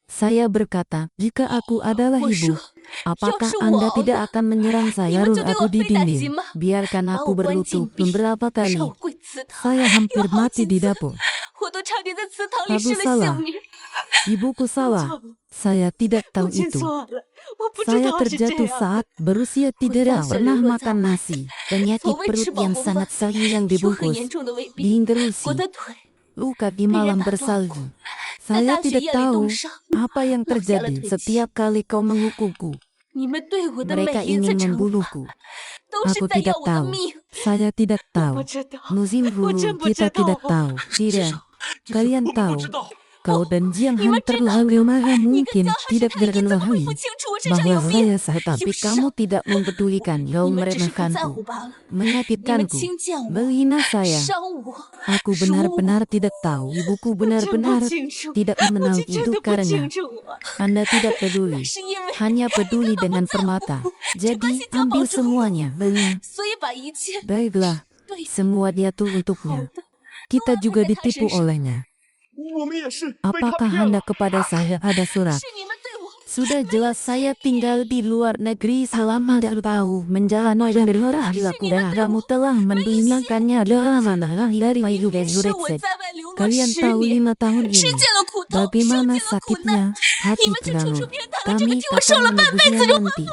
Saya berkata, jika aku adalah ibu, apakah Anda tidak akan menyerang saya aku di dinding? Biarkan aku berlutut beberapa kali. Saya hampir mati di dapur. Aku salah. Ibuku salah. Saya tidak tahu itu. Saya terjatuh saat berusia tidak pernah makan nasi. Penyakit perut yang sangat sakit yang dibungkus. Diinterusi. Luka di malam bersalju. Saya tidak tahu apa yang terjadi setiap kali kau menghukumku. Mereka ingin membunuhku. Aku tidak tahu. Saya tidak tahu. Musim dulu kita tidak tahu. Tidak. Kalian tahu. Kau dan Jiang Han terlalu marah mungkin tidak terketahui bahwa saya sah, tapi kamu tidak mempedulikan. Kau meremehkanku, menyakitkanku, menghina saya. Aku benar-benar tidak tahu. Ibuku benar-benar tidak mengenal itu karena Anda tidak peduli. Hanya peduli dengan permata. Jadi ambil semuanya. Baiklah. Semua diatur untuknya. Kita juga ditipu olehnya. Apakah Anda kepada saya ada surat? Sudah jelas saya tinggal di luar negeri selama 2 tahun menjalani dari luar dilakukan. Kamu telah mendunakannya dalam mana dari Ayu dan Yurekset. Kalian tahu 5 tahun ini bagaimana sakitnya hati kamu. Kami akan menebusnya nanti.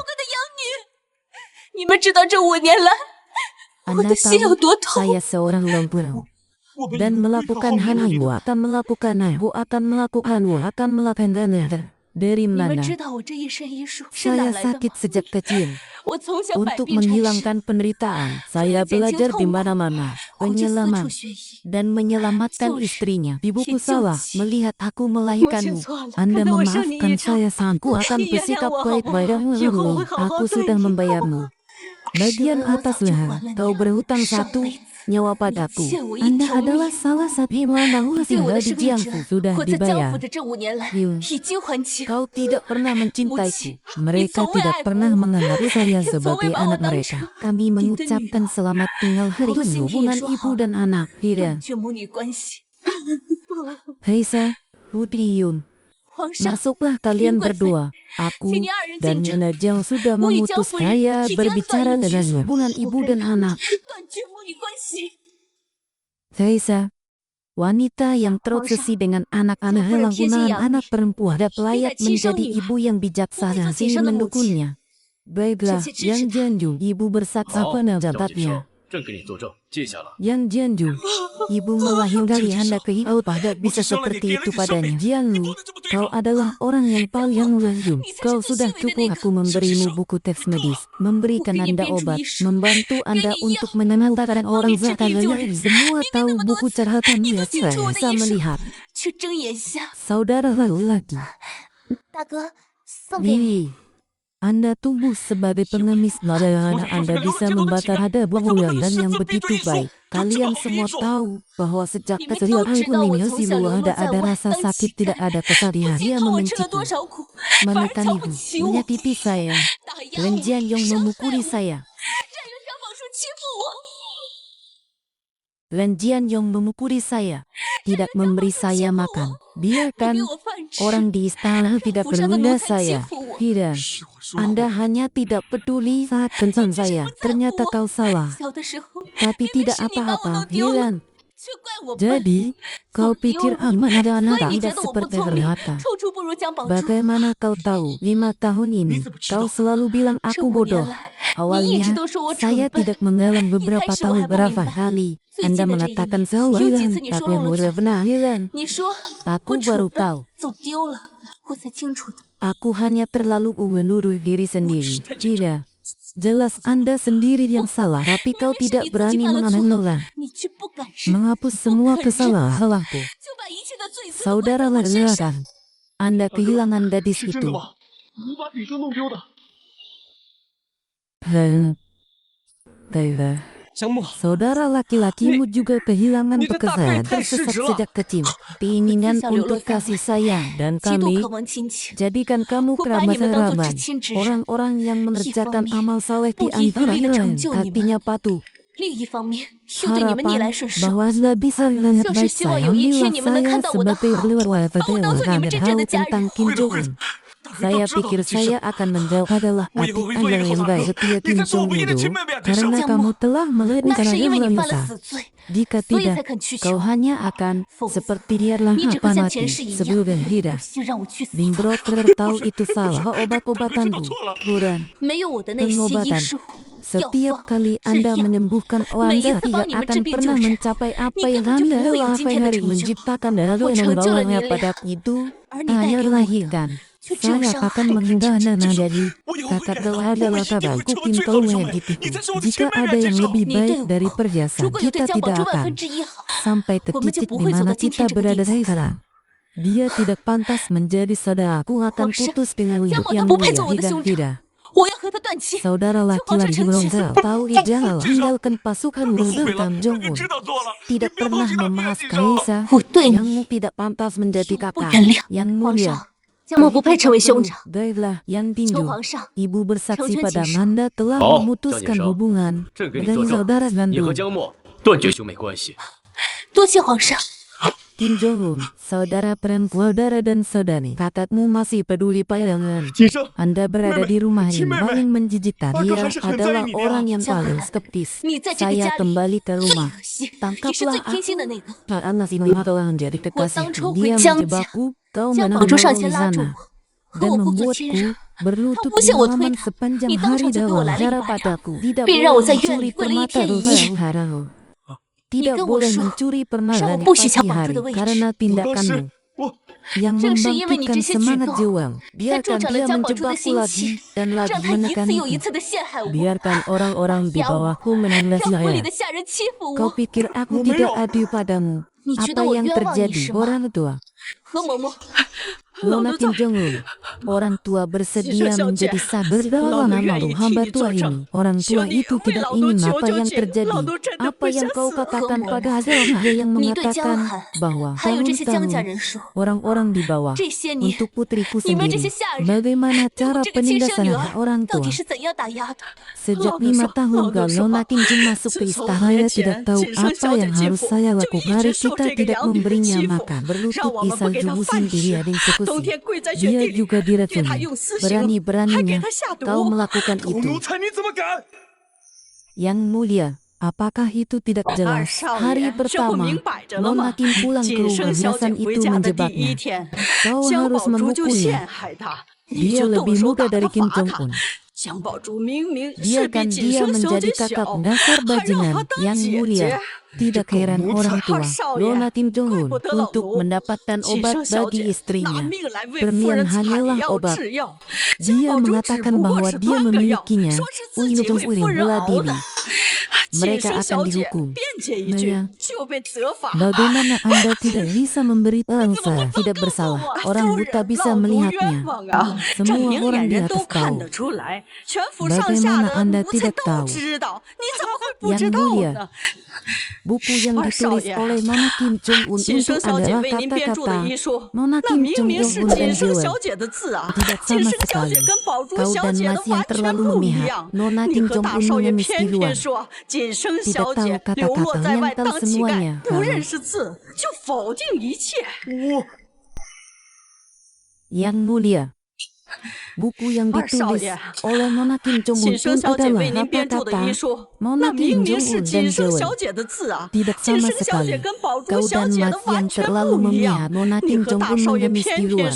Anda tahu saya seorang lembu. Dan melakukan hal-hal akan melakukan dari mana? Saya sakit sejak kecil. Untuk menghilangkan penderitaan, saya belajar di mana-mana, penyelamat dan menyelamatkan istrinya. Ibuku salah melihat aku melahirkanmu. Anda memaafkan saya, sangku akan bersikap baik-baik. Aku sudah membayarmu. Bagian atas leher, kau berhutang 1 nyawa padaku. 欠我一 Anda 条 adalah 命。 salah satu hewan yang 对我 tinggal 的 di 生命 Jiangsu 值， sudah 我在江 dibayar. 府的这5年来 Yun. 已经还清。 Kau tidak pernah mencintaiku. Mereka It's tidak alright, pernah Bu. menganggap saya It's sebagai alright, anak Bang. mereka. Kami mengucapkan selamat tinggal hari Aku ini sendiri hubungan说 ibu 好 dan anak. 断 Tidak. 绝母女关系。 Heisa, Putri Yun. 皇上， Masuklah kalian berdua. Aku 请您二人 dan 进 Nyonya 城， Jiang sudah 我与 mengutus 江夫人 saya 即将 berbicara 算一 dengan 局， hubungan ibu dan anak. 断绝母女关系。 Heisa, wanita yang terobsesi dengan anak-anak penyalahgunaan anak perempuan dan layak menjadi ibu yang bijaksana sih mendukungnya. Baiklah, Yang Jianju, ibu bersaksi pada jabatnya. 朕给你作证，记下了。 Yang Jianju, ibu melahirkan Anda ke kau pada bisa seperti itu padanya. Jianlu, kau adalah orang yang paling lanjut. Kau sudah cukup aku memberimu buku teks medis, memberikan Anda obat, membantu Anda untuk menenangkan orang lain. Semua tahu buku caratanmu ya saya bisa melihat. 去睁眼下， Saudara laki, 大哥，送给你。 Bibi, Anda tumbuh sebagai pengemis dan Anda bisa membakar ada buah dan yang begitu baik. Kalian semua tahu bahwa sejak kecil aku ini ada rasa sakit, tidak ada kesedihan. Dia 看我吃了 membenciku, 多少苦，反而瞧 menekaniku, 不起我， menyakiti saya, 打压 dan 我， Jian yang 伤害 memukuli 我， saya. 占用小宝树欺负我。 Dan Jian yang memukuli saya, tidak memberi saya makan. 不 Biarkan 给我饭吃， orang di istana tidak 府上的奴 berguna 才欺 saya. 负我， Tidak, 是我说 Anda hanya tidak peduli saat tentang saya. Ternyata kau salah. 小的时候 Tapi 明明 tidak 是你把我 apa-apa, 弄丢了， Hilan. 却怪我笨。 Jadi, kau pikir aman ada anak 所以你觉 tidak 得我不 seperti 聪明， ternyata. 处处不如江宝珠。 Bagaimana kau tahu? 5 tahun ini, kau selalu bilang 这 aku 5 bodoh. 年来，你一直 Awalnya, 都说我蠢 saya 笨。 tidak mengalam beberapa Ini tahun saya berapa memang kali. 最 Anda 近的这一 mengatakan 年， saya 有几 Hilan, 次你说 tapi 漏了 mudah 嘴， benar Hilan. 你说 Aku 我 baru 蠢笨 tahu. 走丢了，我才清楚的。 Aku hanya terlalu menurut diri sendiri. Tidak. Jelas Anda sendiri yang salah, tapi kau tidak berani mengalah, 你却不敢认， menghapus semua 不肯认， kesalahanku. 就把一切的罪责都 Saudara 怪在我身上。 lelakan, Anda kehilangan gadis 是真的 itu. 吗？你把女生弄丢的？ Tidak. 江木， Saudara laki-lakimu juga kehilangan Ini tetap pekerjaan baik-baik tersesat sejak. sejak kecil. Keinginan Bisa untuk lulusan. kasih sayang dan 极度 kami 渴望亲情， jadikan kamu Ku把你们当作 kerabat-kerabat, 至亲之人。 orang-orang yang mengerjakan Ifami, amal saleh di Ifami antara lebih lain, mencengkeuni hatinya patuh. 另一方面又对你们逆 Harapan 来顺受。 bahwa Anda bisa melihat 就是 baik 希望 saya, 有一天 ambillah 你们能 saya 看到我的 sebagai 好， luar 把我当做你们 dan 真 tahu 正的家 tentang 人。 Kim 会的， Jong 会 Un. 的。大哥 Saya 都知道 pikir 其实 saya akan menjawab adalah 我以 adik 后会 Anda 做一个 yang 好大 baik 哥。 setia 你 Kim 在做 Jong 唯一的 Un 亲妹妹啊，这 karena 江 kamu 木 telah melihat 那是 cara 因为 yang 你犯了 bisa. 死罪， Jika 所以 tidak, 才肯去 kau 求。 hanya akan 否则 seperti dia lang 你只会 apa 像 mati 前世一样， sebelum hidup. 就让我去死。 Limbroter tahu itu salah obat-obatanku. Kurang 没有我的那些医 pengobatan. 术、药 Setiap 方、 kali 制 Anda 药， menyembuhkan 每一 Anda 次 tidak 帮你们治 akan 病救 pernah 人， mencapai apa 你 yang 根本就 Anda 不会有今天的 hari 成就。 menciptakan dan lalu 我成就了 membawanya 你俩， pada itu. 而你带给 Hanya 我的 lahirkan. 却这样 Saya 伤害 akan 我。 menghindar jadi 我以后会 kakak 改的， telah 我 adalah 们一定会 kabarku 成为 Kim 最好的 Tong 兄 yang 妹。 ditipu. 你才是我的 Jika 亲妹 ada 妹， yang 介绍。 lebih 你对 baik 我 dari 如 perhiasan, 果有对 kita 江宝 tidak 珠万 akan 分之一好， sampai ke 我们就 titik 不 di 会走 mana 到今 kita 天这个 berada 地步。 sekarang. Dia tidak pantas menjadi saudaraku akan 皇上， putus dengan 江 hidup 宝 yang 珠不配 mulia. 做我的 Tidak, 兄长， tidak. 我要和他断亲。 Saudara laki-laki Bronzel tahu ideal tinggalkan pasukan 后悔 Bronzel 了， Kim Jong 你 Un. 知道错了，你 Tidak 不要 pernah 抛弃大哥 membahas 你知道。 Kaisa 我对你 yang tidak pantas menjadi 不 kakak 原谅， yang 皇 mulia. 上，江某不配成为兄长。 Baiklah, yang 求 tinju. 皇上 Ibu bersaksi Chau-chau pada Jinsu. Anda telah Oh, memutuskan Jinsu. hubungan 朕给你 dengan 作证， saudara 你和 Gandu 江墨断绝兄妹关系。多谢皇上。 Kim Jong Un, saudara perempuan saudara dan saudari. Kakakmu masih peduli padamu. 锦生， Anda berada di rumah yang Cimeme. paling menjijikkan. Aku Dia masih hentai adalah ini dia. orang yang Jangan. paling skeptis. 你在这个 Saya 家里 kembali ke 最 rumah. 可惜，你是 Tangkaplah 最贴心的那个。 Saat Anda si Mima telah menjadi kekasihku, tangkap dia Jiang menjebakku, kau 江宝 menanggung 珠上前 di 拉住 sana 我，和 dan 我不做亲 membuatku 热， berlutut 他诬陷我推 berlaman 他， sepanjang 你当 hari 场就给我 dalam 来了一 cara 巴掌， padaku. Tidak 并让我 boleh 在院 mencuri 里跪了一 permata 天一 dosa 夜。 yang haram. 你 Tidak 跟我 boleh 说， mencuri 让 permata 我 di 不许 pagi 抢宝珠 hari 的位置。 karena 当 tindakanmu 时我 yang 正是因为你 membangkitkan 这些举 semangat 动， juang. 才助 Biarkan 长了 dia 江宝珠的 menjebakku 心 lagi 气， dan 让 lagi 他一次又一 menekaniku. 次的陷害我， Biarkan orang-orang di 压我， bawahku menilai 让府里 saya. 的下人欺负 Kau 我。 pikir aku Oh, tidak Meo. adil padamu? 你觉得 Apa 我 yang 冤枉你 terjadi 是吗？ orang tua? 何嬷嬷，老 Nona 奴 Kim 才， Jong Un, Orang tua bersedia menjadi sabar dalam nama hamba tua ini. Orang tua itu tidak ingin apa yang terjadi. Apa yang kau katakan pada adalah yang mengatakan bahwa tahun-tahun orang-orang di bawah untuk putriku sendiri. Bagaimana cara penindasan orang tua? Sejak 5 tahun Nona Kinjin masuk ke istana, saya tidak tahu apa yang harus saya lakukan. Mari kita tidak memberinya makan. Berlutut di salju musim dia dieksekusi. Dia juga diracuni. Berani-beraninya kau melakukan itu. Yang mulia, apakah itu tidak jelas? Hari pertama, Nona Kim pulang ke rumah, Hasan itu menjebaknya. Kau harus menghukumnya. Dia lebih muda dari Kim Jong-un. Biarkan dia menjadi kakak. Dasar bajingan. Yang mulia, tidak heran orang tua Nona Kim Jong-un untuk mendapatkan obat bagi istrinya. Berlian hanyalah obat. Dia mengatakan bahwa dia memilikinya untuk bela diri. Mereka akan dihukum. Naya, bagaimana Anda tidak bisa memberi saya tidak bersalah? Orang buta bisa melihatnya. Semua orang di atas tahu. Bagaimana Anda tidak tahu? Yang mulia, buku yang ditulis oleh Nona Kim Jong-un itu adalah kata-kata Nona Kim Jong-un dan Joel. Tidak sama sekali. Kau dan Mas yang terlalu memihak. Nona Kim Jong-un mengemis di luar. Tidak tahu kata-kata, yang tahu semuanya. Yang mulia, buku yang ditulis oleh Nona Kim Jong-un adalah kata-kata Nona Kim Jong-un dan Joel. Tidak sama sekali. Kau dan Mas yang terlalu memihak. Nona Kim Jong-un mengemis di luar.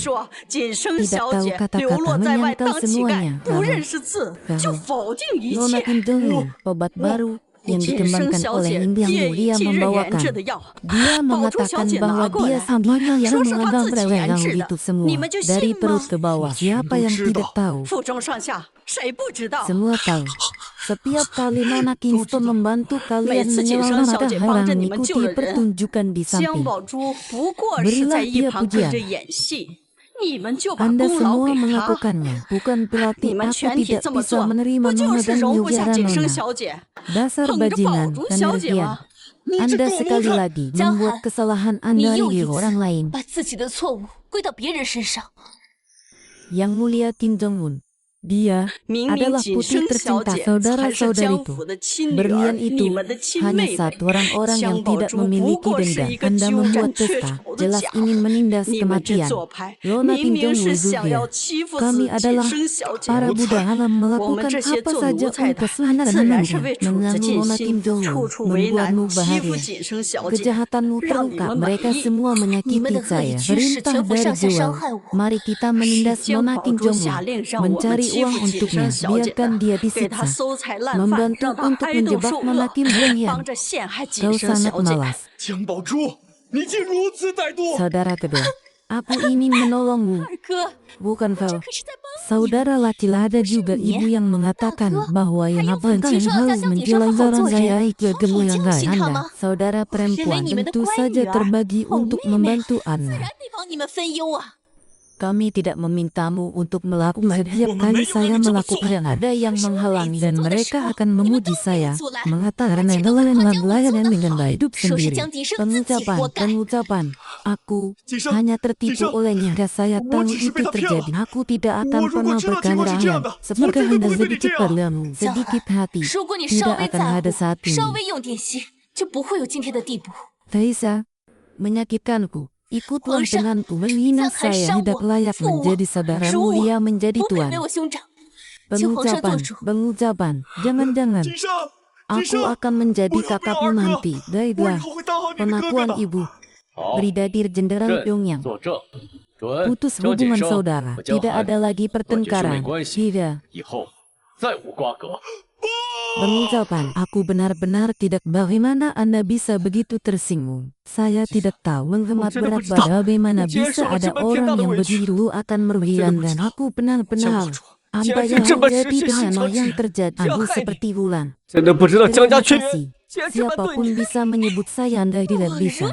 Tidak tahu kata-kata, menyangkal semuanya. Nona Kim Jong-un, obat baru yang dikembangkan oleh Yang Mulia membawakan. Dia mengatakan bahwa dia samanya yang menganggap itu semua dari perut ke bawah. Siapa yang tidak tahu? Semua tahu. Setiap kali Nona Kingston membantu kalian menyelamatkan orang mengikuti pertunjukan di samping. Berilah dia pujian. Anda semua melakukannya, bukan berarti aku tidak bisa menerima memegang Yugara Nona. Dasar bajingan, pengertian. Anda sekali lagi membuat kesalahan Anda di orang lain. Yang Mulia Kim Jong-un, dia adalah putri tercinta saudara-saudariku. Berlian itu hanya satu orang-orang yang tidak memiliki dendam. Anda membuat pesta, jelas ingin menindas kematian. Nona Kim Jong-un juga. Kami adalah para Buddha alam melakukan apa saja untuk keselamatanmu. Mengganggu Nona Kim Jong-un, membuatmu bahagia. Kejahatanmu terungkap, mereka semua menyakiti saya. Perintah dari Joel, mari kita menindas Nona Kim Jong-un, mencari uang untuknya, biarkan dia disiksa, membantu untuk menjebak Nona Kim Jong-un. Kau sangat malas. Saudara kedua, aku ingin menolongmu. Bukan kau. Saudara laki-laki ada juga ibu yang mengatakan bahwa yang apa kalian harus menjelaskan saya ke kemuliaan Anda. Saudara perempuan tentu saja terbagi untuk membantu Anda. Kami tidak memintamu untuk melakukan. Setiap kali saya melakukan, ada yang menghalangi dan mereka akan memuji saya, mengatakan dan dengan hidup sendiri. Pengucapan, aku hanya tertipu olehnya. Dan saya tahu itu terjadi. Aku tidak akan pernah berkandang. Semoga Anda sedikit berlalu, sedikit hati, tidak akan ada saat ini. Taisa, menyakitkanku. Ikutlah denganku, menghina saya tidak layak menjadi saudara mulia, menjadi tuan. Pengucapan, jangan-jangan aku akan menjadi kakakmu nanti. Baiklah, pengakuan ibu. Brigadir Jenderal Pyongyang. Putus hubungan saudara, tidak ada lagi pertengkaran. Tidak. Pengucapan, aku benar-benar tidak. Bagaimana Anda bisa begitu tersinggung? Saya tidak tahu menghemat berat badan. Bagaimana bisa ada orang yang begitu akan merugikan dan aku benar-benar. Apa yang menjadi dana yang terjadi? Aku seperti bulan. Terima kasih. Siapapun bisa menyebut saya, Anda tidak bisa.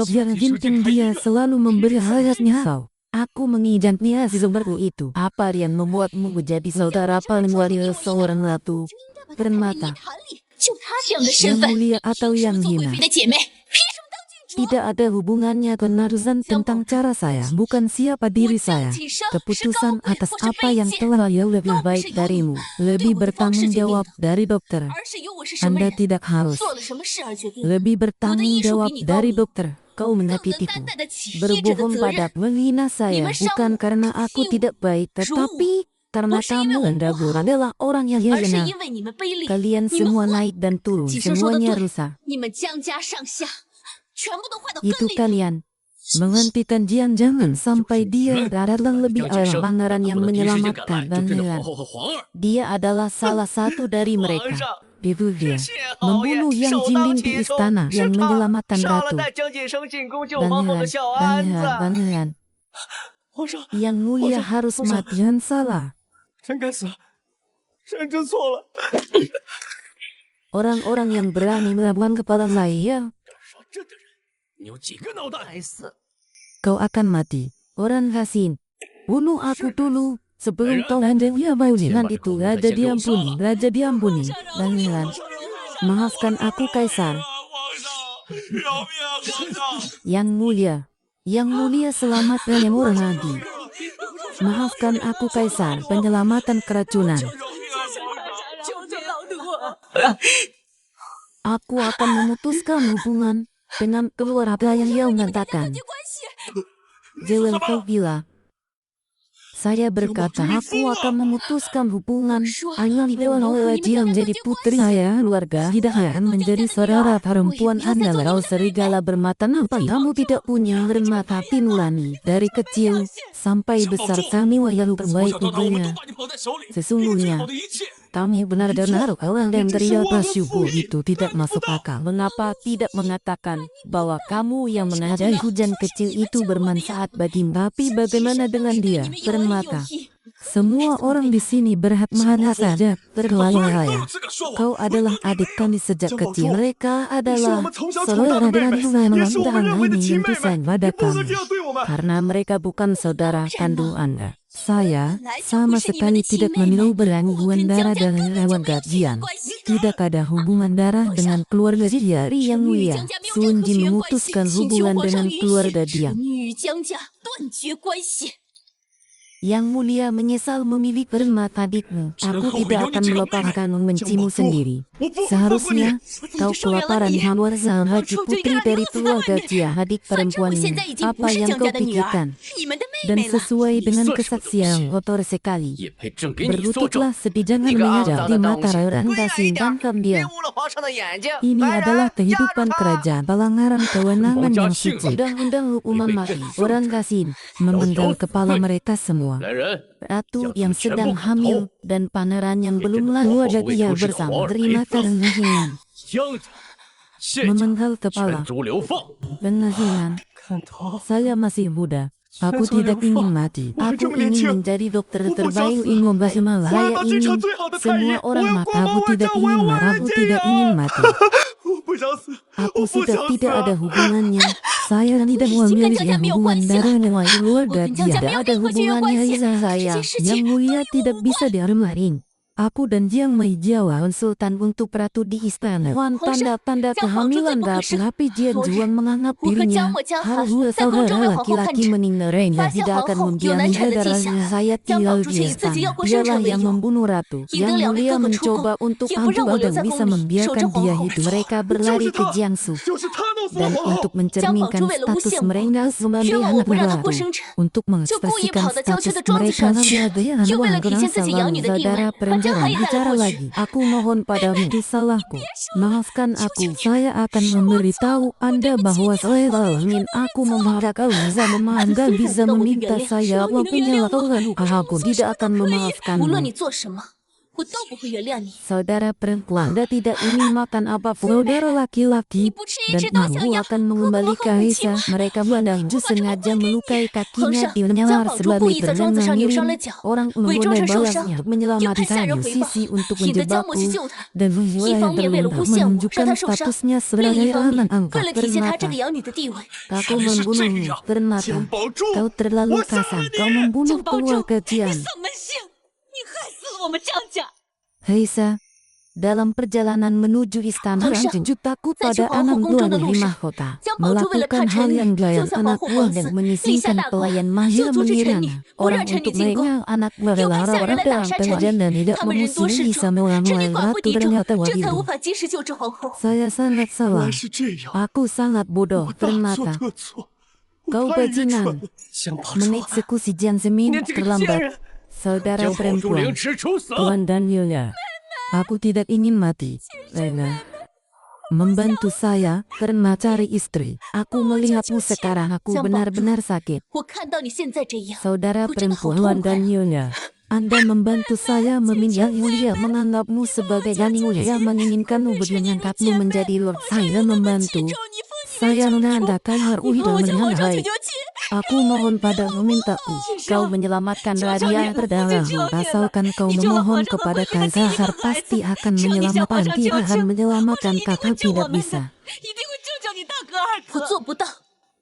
atau biar jinting dia selalu memberi hayatnya kau. Aku mengidamnya si sumberku itu. Apa yang membuatmu menjadi saudara paling waria seorang ratu permata? 就她这样的 Yang 身份， mulia atau 说 yang 做贵 hina? 妃的姐妹，凭什么当郡主？ Tidak ada hubungannya penerusan tentang cara saya, bukan siapa diri saya. Keputusan atas apa yang telah ya lebih baik darimu, lebih bertanggung jawab dari dokter. 而是由我是什么 Anda 人， tidak harus 做了什么事而决定。 lebih bertanggung jawab dari dokter. Kau 更能 menyakitiku, 担待得起医治的 berbohong 责任。 pada menghina saya, bukan karena aku tidak baik, tetapi karena kamu Anda adalah orang yang 而是 hina. 因为你们卑劣， Kalian 你们 semua 坏， naik dan turun, 几声说的 semuanya 对， rusak. 你们江家上下全部都坏到根 Itu 里。 kalian menghentikan Jian jangan sampai dia datang lebih awal pangeran yang menyelamatkan pangeran. 皇后和皇儿。 Dia adalah salah satu dari 皇 mereka. 上， Itu dia 谢侯爷 membunuh yang 首当 Jinding di 其冲， istana 是 yang 他 menyelamatkan 杀了 ratu. 带江景生进宫救皇后的 Pangeran, 小安子。 pangeran. 皇上， Yang mulia harus mati, jangan salah. 臣该死，臣真错了。 Orang-orang yang berani melawan kepala saya, 杀朕的人，你有几个脑袋？ kau akan mati. Orang Hasin, bunuh aku dulu sebelum kau hendaknya baunan itu. Raja diampuni, raja diampuni. Pangeran, maafkan aku Kaisar. 皇上，饶命啊，皇上！ Yang mulia selamat dari murah hati. Maafkan aku Kaisar, penyelamatan keracunan. 饶命啊，皇上！ 求求老德， Aku akan memutuskan hubungan dengan keluarga yang ia mengatakan. 关系。 Jalan kau gila. Saya berkata aku akan memutuskan hubungan dengan Dewan Haji yang menjadi putri saya, keluarga tidak akan menjadi saudara perempuan Anda. Kau serigala bermata nampak kamu tidak punya mata hati nurani. Dari kecil sampai besar kami yang 从 terbaik 小到大，我 untuknya. 都把你捧在手里， Sesungguhnya 你是最好的一切。 kami benar-benar orang yang teriak subuh itu tidak masuk akal. Mengapa tidak mengatakan bahwa kamu yang mengajari hujan kecil itu bermanfaat bagimu? Tapi bagaimana dengan dia? Permata. Semua orang di sini berhak mana saja 没有 berlaya-laya. 资格说我。 Kau adalah adik kami sejak kecil. Mereka 你是我 adalah 们从小长大 saudara 的妹 dan 妹， Tuhan 也是我们 melantang 认为的 ini 亲 yang 妹 sayang 妹， pada 你不能 kami. 这样对我们。 Karena mereka bukan saudara kandung Anda. Saya sama sekali tidak memilih berhubungan darah dengan hewan gajian. Tidak ada hubungan darah dengan keluarga Jiyari yang mulia. Sun Jin memutuskan hubungan dengan keluarga dia. 你与江家断绝关系。 Yang mulia menyesal memilih permata adikmu. Aku tidak akan melupakan membencimu sendiri. Seharusnya kau kelaparan Hanwar Zhang Haji putri dari keluarga Jia, adik 反正我 perempuanmu. 现在已经不 Apa 是 yang 江 kau 家的女儿， pikirkan? 你们的妹 Dan 妹了。 sesuai dengan 算什么 kesaksian kotor sekali. 也配朕给你作证？ Berbututlah sedih jangan Tiga mengajar angsa di datang mata sih. Rairan 威严一 Dasin 点， tangkap dia. 玷污了皇上的眼睛。 Ini 来人， adalah 压住 kehidupan 他！ kerajaan, pelanggaran kewenangan yang Bocah suci. Undang-undang hukuman mati. Lebih Orang Dasin memenggal kepala mereka semua. 来人， Ratu yang sedang hamil dan pangeran yang belum lalu ada dia bersama. Terima kerendahan. 将他现 Memenggal 全 kepala. 族流放。 Kerendahan. 看头， Saya masih muda. Aku tidak ingin mati. Aku ingin menjadi dokter terbaik, ingin membantu saya ingin semua orang mati. Aku tidak ingin mati. Aku tidak ingin mati. 我不想死， Aku 我不 sudah 想死 tidak ada 啊！ hubungannya. Saya tidak memiliki hubungan darah dengan keluarga dia. Tidak ada hubungannya dengan saya. Yang mulia tidak bisa diarmahin. Aku dan Jiang Mei Jawa Sultan untuk ratu di istana. Wan tanda-tanda kehamilan ratu, tapi Jian Juang menganggap dirinya harus saudara laki-laki meninggalnya. Tidak akan membiarkan darahnya saya tinggal di istana. Dialah yang membunuh ratu. Yang mulia mencoba untuk bantu dan bisa membiarkan dia hidup. Mereka berlari ke Jiangsu 就是他弄死了 dan 皇后。 untuk mencerminkan status mereka sebagai anak ratu, untuk mengekspresikan status mereka sebagai anak bangsa lalu saudara perencanaan bicara lagi. Aku mohon padamu, itu salahku. Maafkan aku. Saya akan memberitahu Anda bahwa saya ingin aku memarah kau bisa memahami bisa meminta saya walaupun kau lalu. Aku tidak akan 无论 memaafkanmu. 你做什么，我我都不会原谅你。 Saudara perempuan Anda tidak ingin makan apa saudara laki-laki dan aku akan mengembalikan Kaisar. Mereka Wandanju sengaja melukai kakinya di leher sebagai tanda mengirim orang menggunakan balasnya menyelamatkan Sisi untuk menjebakku dan memulai yang terlibat menunjukkan statusnya sebagai anak angkat. Ternyata aku membunuhmu. Ternyata kau terlalu kasar. Kau membunuh keluarga Jian. 扫门星，你害死了我们张家。 Heisa, dalam perjalanan menuju istana Raja takut pada anak buah dari mahkota melakukan hal yang gayal anak buah dan menyisihkan pelayan mahir mengiranya orang untuk mereka anak buah adalah orang dalam pelajaran dan tidak memusuhi bisa melawan ratu ternyata 这才 wahyu. 无法及时救治皇后。 Saya sangat 原 salah. 来是这样， Aku sangat bodoh. 我大错 Ternyata 特错， kau 我太愚蠢 bajingan 了。 想保住我， mengeksekusi Jian Zemin 你这个贱 terlambat. 人， Saudara 将宝珠凌 perempuan, 迟处死！ Tuan Danielnya, aku tidak ingin mati. Lena, membantu saya karena cari istri. Aku melihatmu sekarang, aku benar-benar sakit. 我看到你现在这样， Saudara 我真的好 perempuan 痛快。 Danielnya, Anda membantu saya meminjam Yulia, menganggapmu sebagai Danielnya, menginginkanmu menyangkatmu menjadi Lord. Saya membantu. Saya mengandalkan Haruhi dan 我向皇上 menyantai. 求求情， Aku mohon padamu mintaku, kau menyelamatkan raja terdalammu. Asalkan kau memohon kepada Kaisar pasti akan menyelamatkan. Dia akan menyelamatkan kakak tidak bisa. 一定会救救你大哥二哥。我做不到。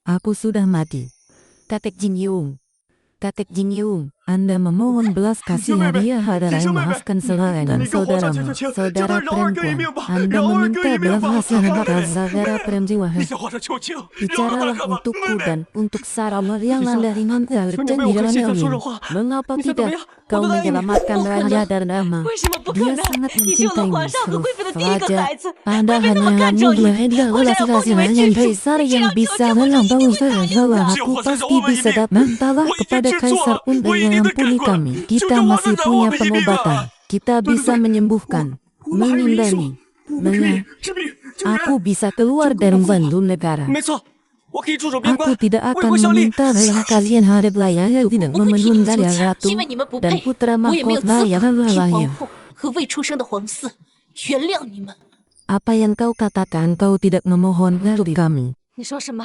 Aku sudah mati. Kakek Jin Yung. Kakek Jin Yung, Anda memohon belas kasihan dia adalah maafkan serangan saudaramu. Saudara perempuan, Anda meminta belas kasihan atas saudara perempuan. 你在皇上求情，饶了大 Bicaralah 哥吧， untukku 妹妹。 dan untuk Sarah yang Anda ringankan dan di dalam ini. Mengapa tidak kau menyelamatkan raja dan nama? 为什么不可 Dia 能？ sangat 你救了 mencintaimu 皇上和贵妃的第一个 Raja, 孩子， Anda 贵妃那么 hanya 看重你， memiliki 皇上要封你为 kasihan 君 yang 主， besar 你这 yang 样求 bisa 情，我 melampaui 一定答应 segala. 的。 Aku pasti bisa mentalak kepada Kaisar untuk mengampuni kami. Kita masih punya pengobatan. Kita bisa menyembuhkan, mengimbangi, 治病，救人。 Aku bisa keluar dari Bandung negara. 没错，我可以驻守边 Aku 关， tidak 为 akan 国效力。 meminta bela kalian hadap layar tidak 我会替你 memenuhi 们 dari 求 ratu 情，因为你们不 dan 配， putra 我也没有资 mahkota 格 yang 替皇 lain. 后和未出生的皇嗣原谅你们。 Apa yang kau katakan kau tidak memohon dari kami. 你说什么？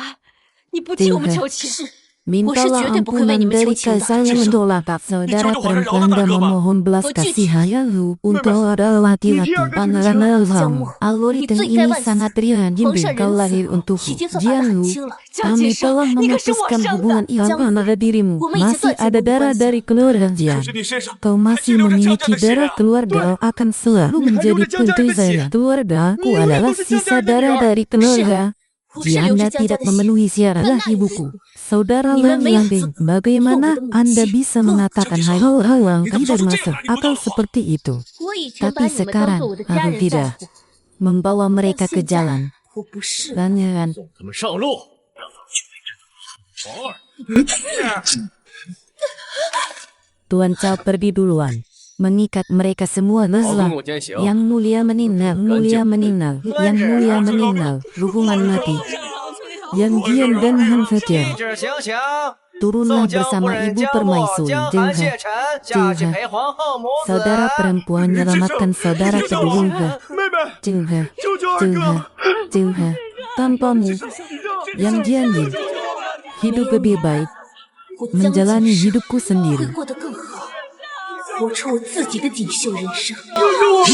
你不替我们求情？是， Mintalah绝对不会为你 ampunan 们求 dari 情的。 Kaisar yang menolak saudara perempuan dan memohon belas kasihan. Engkau adalah laki-laki pangeran Elham. Aluri ini sangat ringan jimbing kau lahir untukku. Jianlu, kami telah memutuskan hubungan yang antara dirimu. Masih ada darah dari keluarga 可 Jian. 是你身上 Kau 还 masih 留着江 memiliki 战的血 darah 啊！ keluarga akan selalu menjadi putri saya. Keluarga aku adalah sisa darah dari keluarga. Jika Anda tidak memenuhi syarat ibuku, saudara Langlanding, bagaimana Anda bisa mengatakan hal-hal yang tidak masuk akal seperti itu? 我以前把 Tapi 你们当 sekarang 做我的家 aku 人在 tidak 乎， membawa 但 mereka ke 现在 jalan. 我不是。 Pangeran, 他们上路，让他们去陪着皇儿。 Tuan Cao pergi duluan, mengikat mereka semua 好， leslah. 跟我先行。 Yang mulia meninggal, mulia meninggal, yang mulia meninggal, hukuman mati. Yang Jian dan Han Fetian, 立旨行刑， turunlah 宋江夫 bersama 人 ibu 江默 permaisuri. 将韩 Jengha, 谢臣嫁去陪皇后母子。 saudara perempuan menyelamatkan saudara kedua. 妹妹， Jengha, 救救二 Jengha, 哥！ Jengha, tanpamu, yang Jian hidup lebih baik, 我将 menjalani 今生 hidupku 会 sendiri. 过得更好，活出我自己的锦绣人生。 救救我！